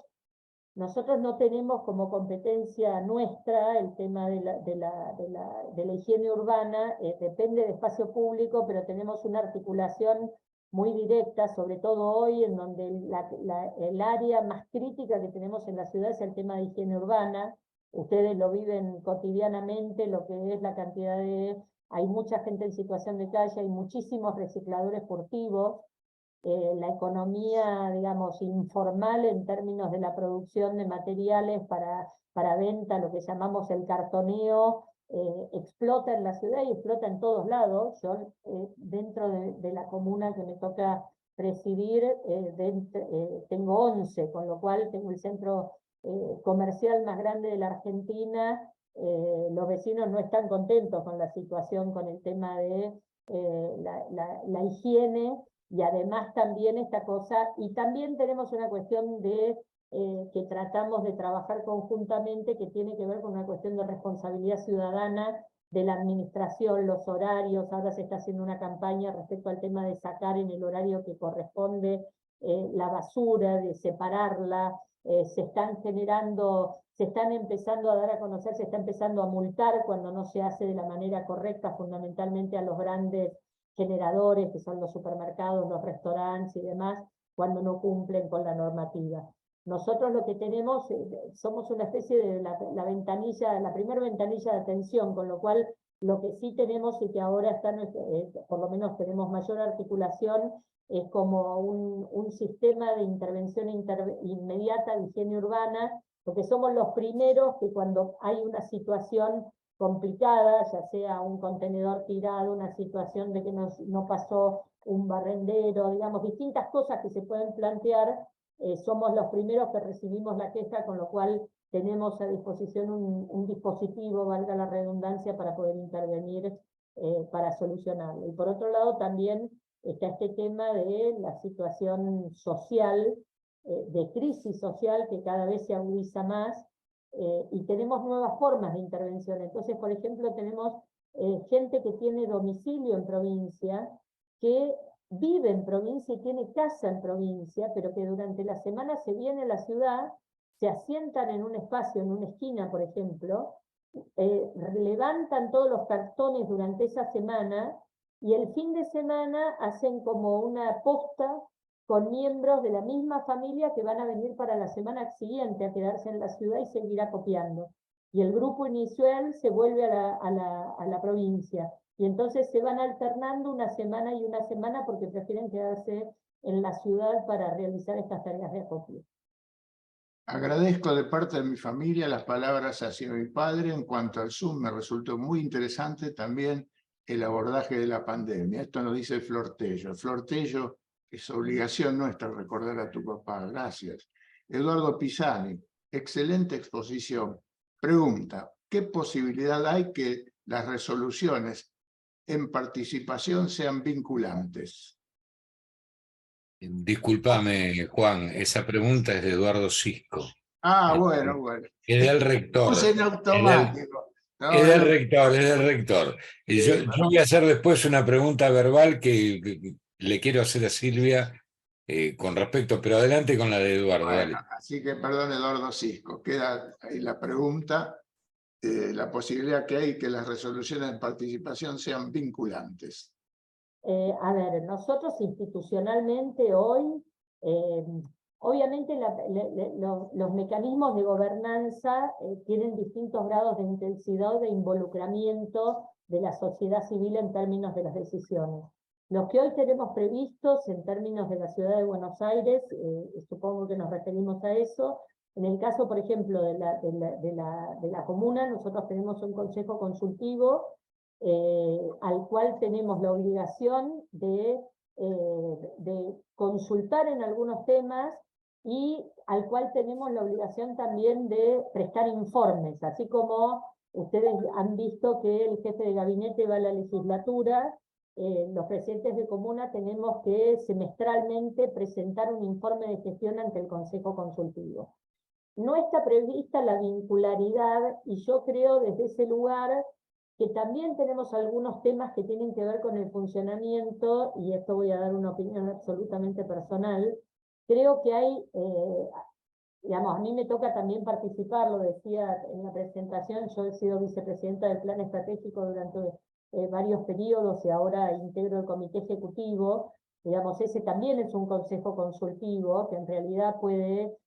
no tenemos como competencia nuestra el tema de la higiene urbana, depende de espacio público, pero tenemos una articulación muy directa, sobre todo hoy, en donde el área más crítica que tenemos en la ciudad es el tema de higiene urbana. Ustedes lo viven cotidianamente, lo que es la cantidad de... Hay mucha gente en situación de calle, hay muchísimos recicladores furtivos, la economía, digamos, informal en términos de la producción de materiales para venta, lo que llamamos el cartoneo, explota en la ciudad y explota en todos lados. Yo, dentro de la comuna que me toca presidir, tengo 11, con lo cual tengo el centro comercial más grande de la Argentina. Los vecinos no están contentos con la situación, con el tema de la higiene, y además también esta cosa, y también tenemos una cuestión de que tratamos de trabajar conjuntamente, que tiene que ver con una cuestión de responsabilidad ciudadana de la administración, los horarios. Ahora se está haciendo una campaña respecto al tema de sacar en el horario que corresponde la basura, de separarla. Se están empezando a dar a conocer, se está empezando a multar cuando no se hace de la manera correcta, fundamentalmente a los grandes generadores, que son los supermercados, los restaurantes y demás, cuando no cumplen con la normativa. Nosotros lo que tenemos, somos una especie de la ventanilla, la primera ventanilla de atención, con lo cual lo que sí tenemos y que ahora está, por lo menos tenemos mayor articulación, es como un sistema de intervención inmediata de higiene urbana, porque somos los primeros que cuando hay una situación complicada, ya sea un contenedor tirado, una situación de que no pasó un barrendero, digamos, distintas cosas que se pueden plantear, somos los primeros que recibimos la queja, con lo cual tenemos a disposición un dispositivo, valga la redundancia, para poder intervenir para solucionarlo. Y por otro lado también está este tema de la situación social, de crisis social, que cada vez se agudiza más, y tenemos nuevas formas de intervención. Entonces, por ejemplo, tenemos gente que tiene domicilio en provincia, que vive en provincia y tiene casa en provincia, pero que durante la semana se viene a la ciudad, se asientan en un espacio, en una esquina, por ejemplo, levantan todos los cartones durante esa semana y el fin de semana hacen como una posta con miembros de la misma familia que van a venir para la semana siguiente a quedarse en la ciudad y seguir acopiando. Y el grupo inicial se vuelve a la provincia. Y entonces se van alternando una semana y una semana porque prefieren quedarse en la ciudad para realizar estas tareas de acopio. Agradezco de parte de mi familia las palabras hacia mi padre en cuanto al Zoom. Me resultó muy interesante también el abordaje de la pandemia. Esto nos dice Flor Tello. Flor Tello, es obligación nuestra recordar a tu papá. Gracias. Eduardo Pisani, excelente exposición. Pregunta, ¿qué posibilidad hay que las resoluciones en participación sean vinculantes? Discúlpame, Juan, esa pregunta es de Eduardo Cisco. Ah, bueno. Es del rector. Puse en automático. Es del rector, es del rector. Y yo voy a hacer después una pregunta verbal que le quiero hacer a Silvia con respecto, pero adelante con la de Eduardo. Bueno, Dale. así que perdón, Eduardo Cisco. Queda ahí la pregunta, la posibilidad que hay que las resoluciones de participación sean vinculantes. A ver, nosotros institucionalmente hoy, obviamente los mecanismos de gobernanza tienen distintos grados de intensidad de involucramiento de la sociedad civil en términos de las decisiones. Los que hoy tenemos previstos en términos de la ciudad de Buenos Aires, supongo que nos referimos a eso. En el caso, por ejemplo, de la comuna, nosotros tenemos un consejo consultivo al cual tenemos la obligación de consultar en algunos temas y al cual tenemos la obligación también de prestar informes, así como ustedes han visto que el jefe de gabinete va a la legislatura, los presidentes de comuna tenemos que semestralmente presentar un informe de gestión ante el Consejo Consultivo. No está prevista la vincularidad y yo creo desde ese lugar que también tenemos algunos temas que tienen que ver con el funcionamiento, y esto voy a dar una opinión absolutamente personal. Creo que hay, digamos, a mí me toca también participar, lo decía en la presentación, yo he sido vicepresidenta del Plan Estratégico durante varios periodos y ahora integro el comité ejecutivo. Digamos, ese también es un consejo consultivo que en realidad puede,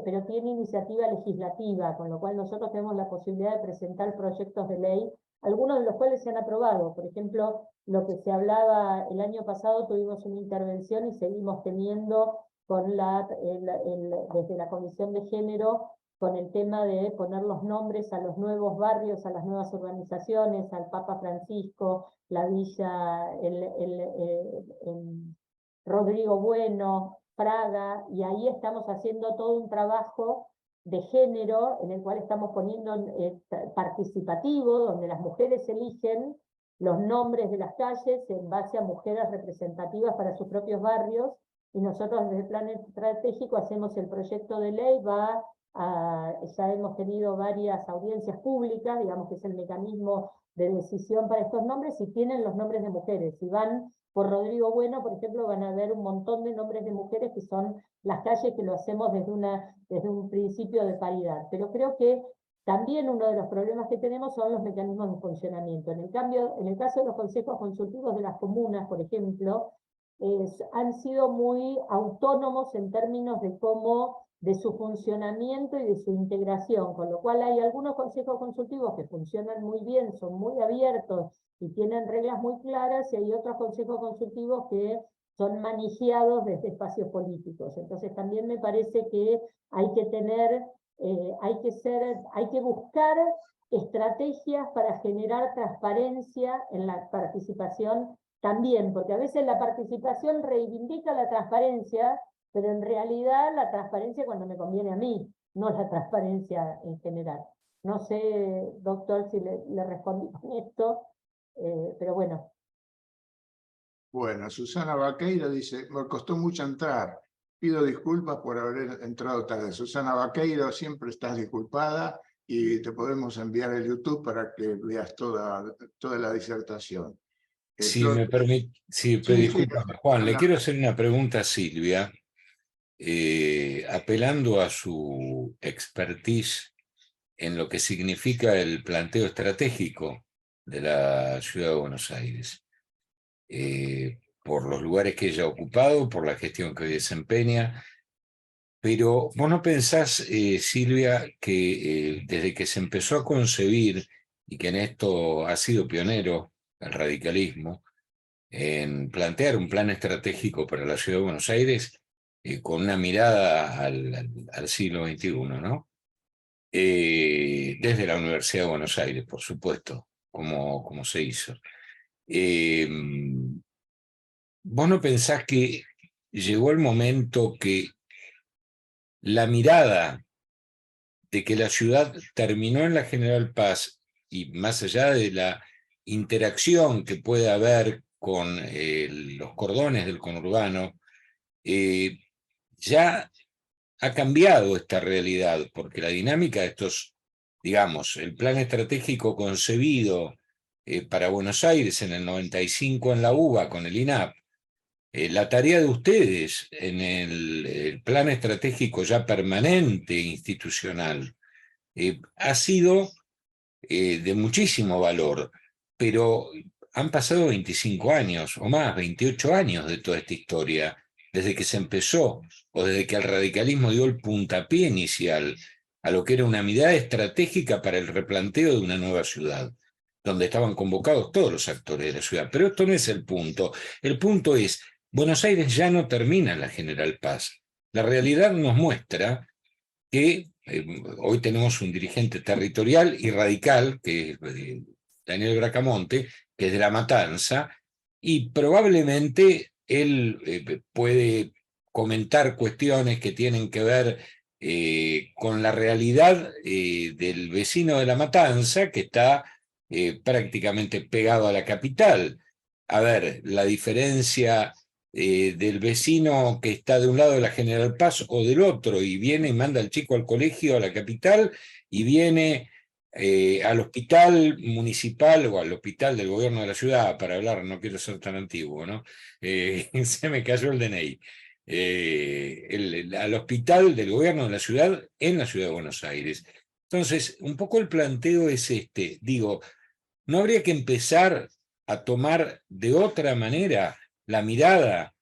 pero tiene iniciativa legislativa, con lo cual nosotros tenemos la posibilidad de presentar proyectos de ley, algunos de los cuales se han aprobado. Por ejemplo, lo que se hablaba el año pasado, tuvimos una intervención y seguimos teniendo con desde la Comisión de Género, con el tema de poner los nombres a los nuevos barrios, a las nuevas urbanizaciones, al Papa Francisco, la villa, Rodrigo Bueno, Praga, y ahí estamos haciendo todo un trabajo de género en el cual estamos poniendo participativo, donde las mujeres eligen los nombres de las calles en base a mujeres representativas para sus propios barrios, y nosotros desde el Plan Estratégico hacemos el proyecto de ley, ya hemos tenido varias audiencias públicas, digamos que es el mecanismo de decisión para estos nombres, y tienen los nombres de mujeres. Si van por Rodrigo Bueno, por ejemplo, van a ver un montón de nombres de mujeres que son las calles que lo hacemos desde un principio de paridad. Pero creo que también uno de los problemas que tenemos son los mecanismos de funcionamiento. En el caso de los consejos consultivos de las comunas, por ejemplo, han sido muy autónomos en términos de su funcionamiento y de su integración, con lo cual hay algunos consejos consultivos que funcionan muy bien, son muy abiertos y tienen reglas muy claras, y hay otros consejos consultivos que son manijeados desde espacios políticos. Entonces también me parece que hay que tener, hay que buscar estrategias para generar transparencia en la participación también, porque a veces la participación reivindica la transparencia, pero en realidad la transparencia cuando me conviene a mí, no la transparencia en general. No sé, doctor, si le respondí con esto, pero bueno. Bueno, Susana Vaqueiro dice, me costó mucho entrar. Pido disculpas por haber entrado tarde. Susana Vaqueiro, siempre estás disculpada y te podemos enviar el YouTube para que veas toda la disertación. Si me permite, discúlpame, Juan, le quiero hacer una pregunta a Silvia, apelando a su expertise en lo que significa el planteo estratégico de la Ciudad de Buenos Aires. por los lugares que ella ha ocupado, por la gestión que hoy desempeña. Pero vos no pensás, Silvia, que desde que se empezó a concebir, y que en esto ha sido pionero el radicalismo, en plantear un plan estratégico para la ciudad de Buenos Aires con una mirada al siglo XXI, ¿no? Desde la Universidad de Buenos Aires, por supuesto, como se hizo. ¿Vos no pensás que llegó el momento que la mirada de que la ciudad terminó en la General Paz, y más allá de la interacción que puede haber con los cordones del conurbano, ya ha cambiado esta realidad, porque la dinámica de estos, digamos, el plan estratégico concebido para Buenos Aires en el 95 en la UBA con el INAP, la tarea de ustedes en el plan estratégico ya permanente institucional ha sido de muchísimo valor, pero han pasado 25 años o más, 28 años de toda esta historia, desde que se empezó o desde que el radicalismo dio el puntapié inicial a lo que era una mirada estratégica para el replanteo de una nueva ciudad, donde estaban convocados todos los actores de la ciudad. Pero esto no es el punto. El punto es, Buenos Aires ya no termina en la General Paz. La realidad nos muestra que hoy tenemos un dirigente territorial y radical, que es Daniel Bracamonte, que es de La Matanza, y probablemente él puede comentar cuestiones que tienen que ver con la realidad del vecino de La Matanza, que está prácticamente pegado a la capital. A ver, la diferencia del vecino que está de un lado de la General Paz o del otro, y viene y manda al chico al colegio, a la capital, y viene al hospital municipal o al hospital del gobierno de la ciudad, para hablar, no quiero ser tan antiguo, ¿no? Se me cayó el DNI. Al hospital del gobierno de la ciudad en la ciudad de Buenos Aires. Entonces, un poco el planteo es este, digo, ¿no habría que empezar a tomar de otra manera la mirada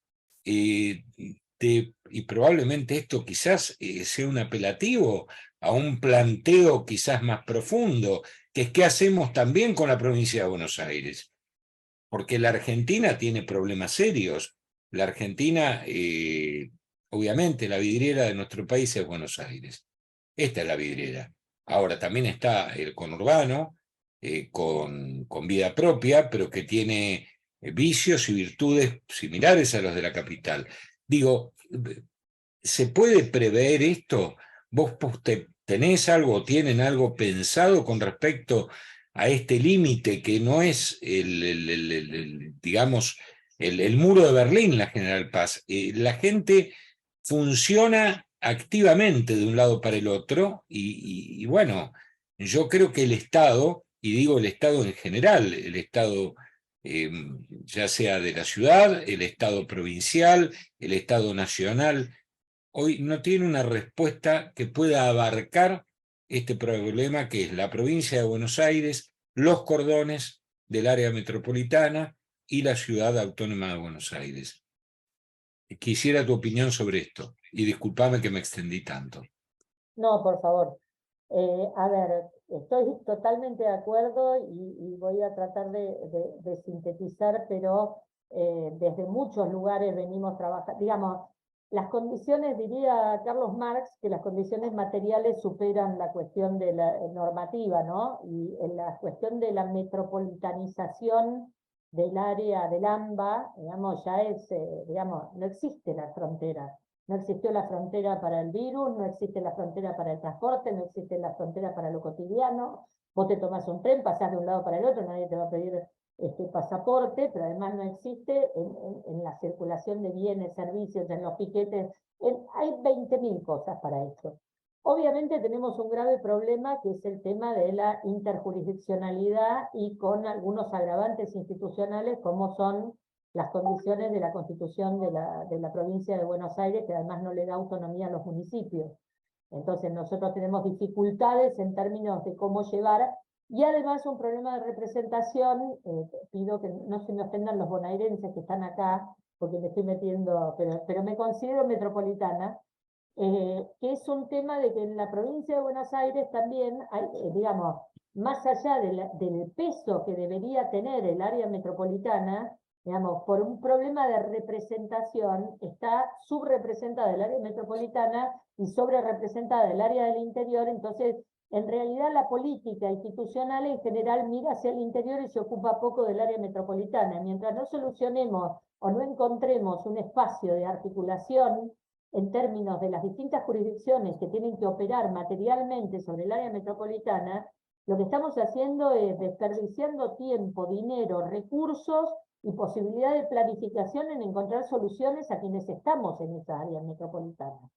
y probablemente esto quizás sea un apelativo a un planteo quizás más profundo, que es qué hacemos también con la provincia de Buenos Aires? Porque la Argentina tiene problemas serios. La Argentina, obviamente, la vidriera de nuestro país es Buenos Aires. Esta es la vidriera. Ahora también está el conurbano, con vida propia, pero que tiene vicios y virtudes similares a los de la capital. Digo, ¿se puede prever esto? ¿Vos tenés algo, tienen algo pensado con respecto a este límite que no es digamos, el muro de Berlín, la General Paz? La gente funciona activamente de un lado para el otro y bueno, yo creo que el Estado, y digo el Estado en general, el Estado ya sea de la ciudad, el Estado provincial, el Estado nacional, hoy no tiene una respuesta que pueda abarcar este problema que es la provincia de Buenos Aires, los cordones del área metropolitana y la ciudad autónoma de Buenos Aires. Quisiera tu opinión sobre esto, y discúlpame que me extendí tanto. No, por favor. A ver, estoy totalmente de acuerdo y voy a tratar de sintetizar, pero desde muchos lugares venimos trabajando. Digamos, las condiciones, diría Carlos Marx, que las condiciones materiales superan la cuestión de la normativa, ¿no? Y en la cuestión de la metropolitanización del área del AMBA, digamos, ya es, digamos, no existe la frontera. No existió la frontera para el virus, no existe la frontera para el transporte, no existe la frontera para lo cotidiano. Vos te tomás un tren, pasás de un lado para el otro, nadie te va a pedir pasaporte, pero además no existe en la circulación de bienes, servicios, en los piquetes. Hay 20.000 cosas para esto. Obviamente tenemos un grave problema que es el tema de la interjurisdiccionalidad y con algunos agravantes institucionales como son las condiciones de la Constitución de la provincia de Buenos Aires, que además no le da autonomía a los municipios. Entonces nosotros tenemos dificultades en términos de cómo llevar Y además un problema de representación, pido que no se me ofendan los bonaerenses que están acá, porque me estoy metiendo, pero me considero metropolitana, que es un tema de que en la provincia de Buenos Aires también hay, digamos, más allá del peso que debería tener el área metropolitana, digamos, por un problema de representación, está subrepresentada el área metropolitana y sobrerepresentada el área del interior. Entonces, en realidad la política institucional en general mira hacia el interior y se ocupa poco del área metropolitana. Mientras no solucionemos o no encontremos un espacio de articulación en términos de las distintas jurisdicciones que tienen que operar materialmente sobre el área metropolitana, lo que estamos haciendo es desperdiciando tiempo, dinero, recursos y posibilidad de planificación en encontrar soluciones a quienes estamos en esa área metropolitana.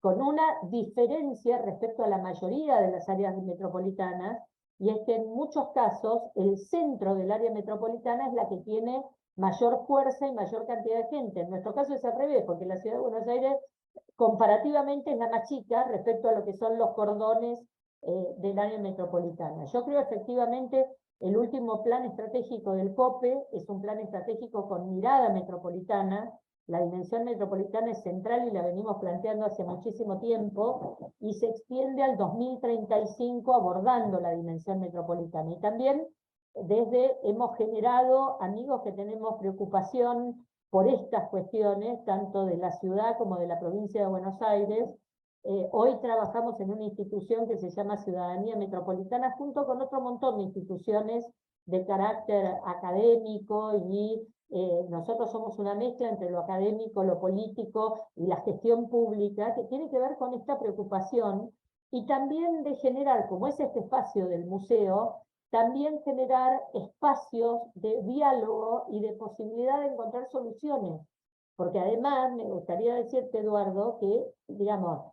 Con una diferencia respecto a la mayoría de las áreas metropolitanas, y es que en muchos casos el centro del área metropolitana es la que tiene mayor fuerza y mayor cantidad de gente. En nuestro caso es al revés, porque la ciudad de Buenos Aires comparativamente es la más chica respecto a lo que son los cordones del área metropolitana. Yo creo efectivamente el último plan estratégico del COPE es un plan estratégico con mirada metropolitana. La dimensión metropolitana es central y la venimos planteando hace muchísimo tiempo y se extiende al 2035 abordando la dimensión metropolitana. Y también hemos generado amigos que tenemos preocupación por estas cuestiones, tanto de la ciudad como de la provincia de Buenos Aires. Hoy trabajamos en una institución que se llama Ciudadanía Metropolitana, junto con otro montón de instituciones de carácter académico, y nosotros somos una mezcla entre lo académico, lo político y la gestión pública, que tiene que ver con esta preocupación, y también de generar, como es este espacio del museo, también generar espacios de diálogo y de posibilidad de encontrar soluciones. Porque además me gustaría decirte, Eduardo, que, digamos,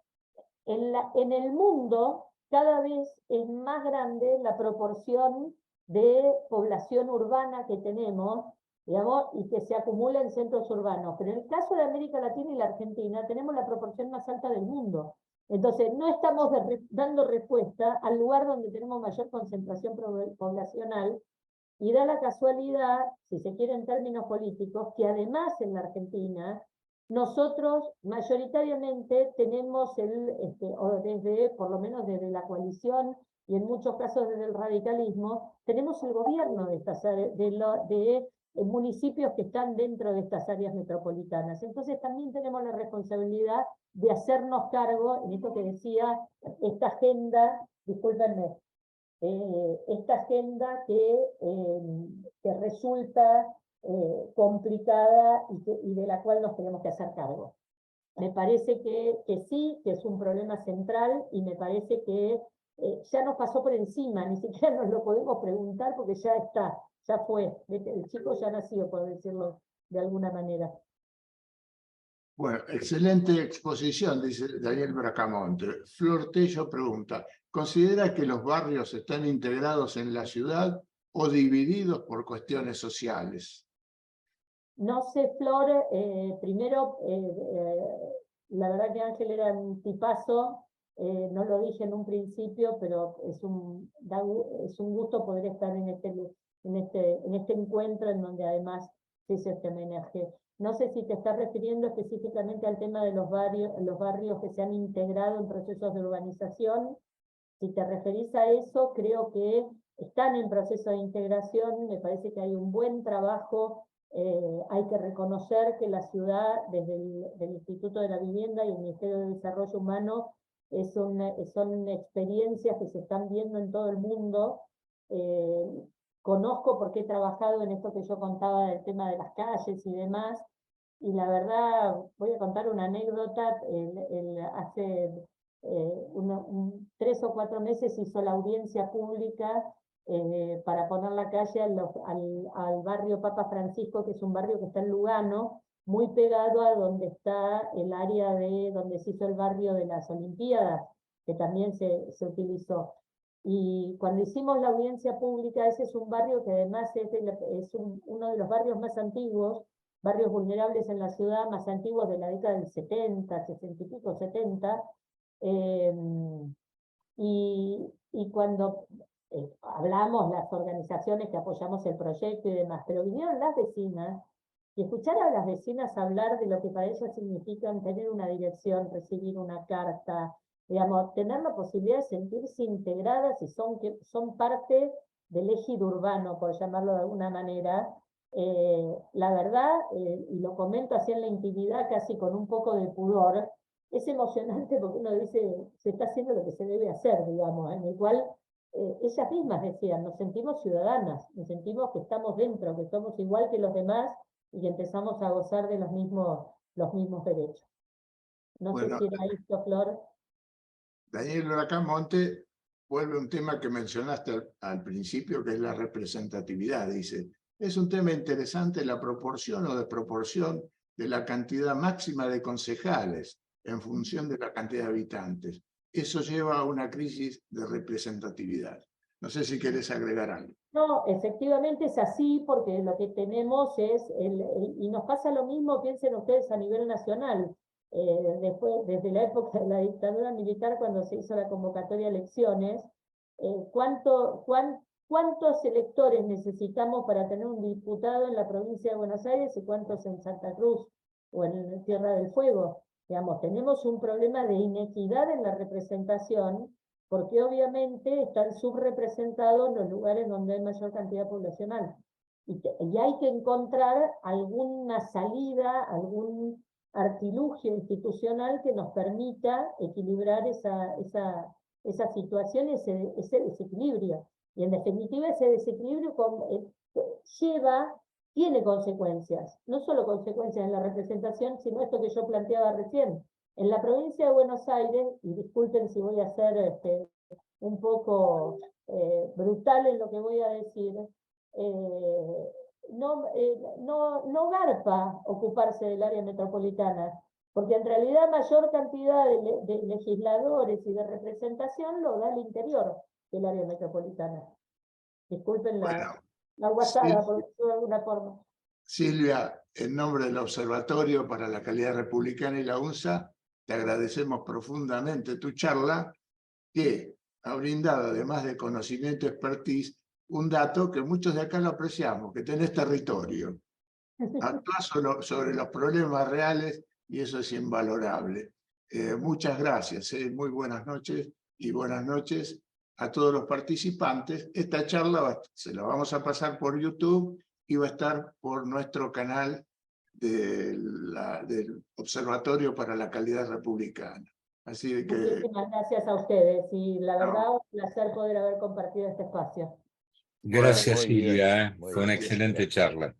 en el mundo cada vez es más grande la proporción de población urbana que tenemos, digamos, y que se acumula en centros urbanos. Pero en el caso de América Latina y la Argentina tenemos la proporción más alta del mundo. Entonces, no estamos dando respuesta al lugar donde tenemos mayor concentración poblacional, y da la casualidad, si se quiere en términos políticos, que además en la Argentina nosotros mayoritariamente tenemos por lo menos desde la coalición y en muchos casos desde el radicalismo, tenemos el gobierno de estas áreas, de municipios que están dentro de estas áreas metropolitanas. Entonces también tenemos la responsabilidad de hacernos cargo, en esto que decía, esta agenda, discúlpenme, esta agenda que resulta complicada y de la cual nos tenemos que hacer cargo. Me parece que sí, que es un problema central, y me parece que ya nos pasó por encima, ni siquiera nos lo podemos preguntar porque ya está, ya fue, el chico ya nació, por decirlo de alguna manera. Bueno, excelente exposición, dice Daniel Bracamonte. Flor Tello pregunta, ¿considera que los barrios están integrados en la ciudad o divididos por cuestiones sociales? No sé, Flor, primero, la verdad que Ángel era un tipazo, no lo dije en un principio, pero es un gusto poder estar en este encuentro en donde además se hizo este homenaje. No sé si te estás refiriendo específicamente al tema de los barrios que se han integrado en procesos de urbanización. Si te referís a eso, creo que están en proceso de integración, me parece que hay un buen trabajo. Hay que reconocer que la ciudad, desde el Instituto de la Vivienda y el Ministerio de Desarrollo Humano, son experiencias que se están viendo en todo el mundo. Conozco porque he trabajado en esto que yo contaba del tema de las calles y demás, y la verdad, voy a contar una anécdota. Hace 3 o 4 meses hizo la audiencia pública para poner la calle al barrio Papa Francisco, que es un barrio que está en Lugano, muy pegado a donde está el área donde se hizo el barrio de las Olimpiadas, que también se utilizó. Y cuando hicimos la audiencia pública, ese es un barrio que además es uno de los barrios más antiguos, barrios vulnerables en la ciudad, más antiguos de la década del 70, 60 y pico, 70, y cuando hablamos las organizaciones que apoyamos el proyecto y demás, pero vinieron las vecinas, y escuchar a las vecinas hablar de lo que para ellas significan tener una dirección, recibir una carta, digamos, tener la posibilidad de sentirse integradas y son parte del ejido urbano, por llamarlo de alguna manera. La verdad, y lo comento así en la intimidad, casi con un poco de pudor, es emocionante porque uno dice, se está haciendo lo que se debe hacer, digamos, en el cual ellas mismas decían, nos sentimos ciudadanas, nos sentimos que estamos dentro, que somos igual que los demás y que empezamos a gozar de los mismos derechos. No sé Bueno, si era esto, Flor. Daniel Huracán Monte vuelve a un tema que mencionaste al principio, que es la representatividad. Dice, es un tema interesante la proporción o desproporción de la cantidad máxima de concejales en función de la cantidad de habitantes. Eso lleva a una crisis de representatividad. No sé si querés agregar algo. No, efectivamente es así, porque lo que tenemos es, y nos pasa lo mismo, piensen ustedes a nivel nacional, desde la época de la dictadura militar, cuando se hizo la convocatoria a elecciones, ¿cuántos electores necesitamos para tener un diputado en la provincia de Buenos Aires y cuántos en Santa Cruz o en Tierra del Fuego? Digamos, tenemos un problema de inequidad en la representación, porque obviamente están subrepresentados los lugares donde hay mayor cantidad poblacional. Y hay que encontrar alguna salida, algún artilugio institucional que nos permita equilibrar esa situación, ese desequilibrio. Y en definitiva ese desequilibrio tiene consecuencias, no solo consecuencias en la representación, sino esto que yo planteaba recién. En la provincia de Buenos Aires, y disculpen si voy a ser un poco brutal en lo que voy a decir, no garpa ocuparse del área metropolitana, porque en realidad mayor cantidad de legisladores y de representación lo da el interior del área metropolitana. Disculpen la guasada, sí, por decirlo de alguna forma. Silvia, en nombre del Observatorio para la Calidad Republicana y la UNSA, te agradecemos profundamente tu charla, que ha brindado, además de conocimiento y expertise, un dato que muchos de acá lo apreciamos, que tenés territorio. Actúas sobre los problemas reales y eso es invalorable. Muchas gracias, muy buenas noches y buenas noches a todos los participantes. Esta charla se la vamos a pasar por YouTube y va a estar por nuestro canal del Observatorio para la Calidad Republicana. Así que... Muchísimas gracias a ustedes y la verdad No. un placer poder haber compartido este espacio. Gracias, Muy bien, Silvia. muy Fue una bien. excelente charla.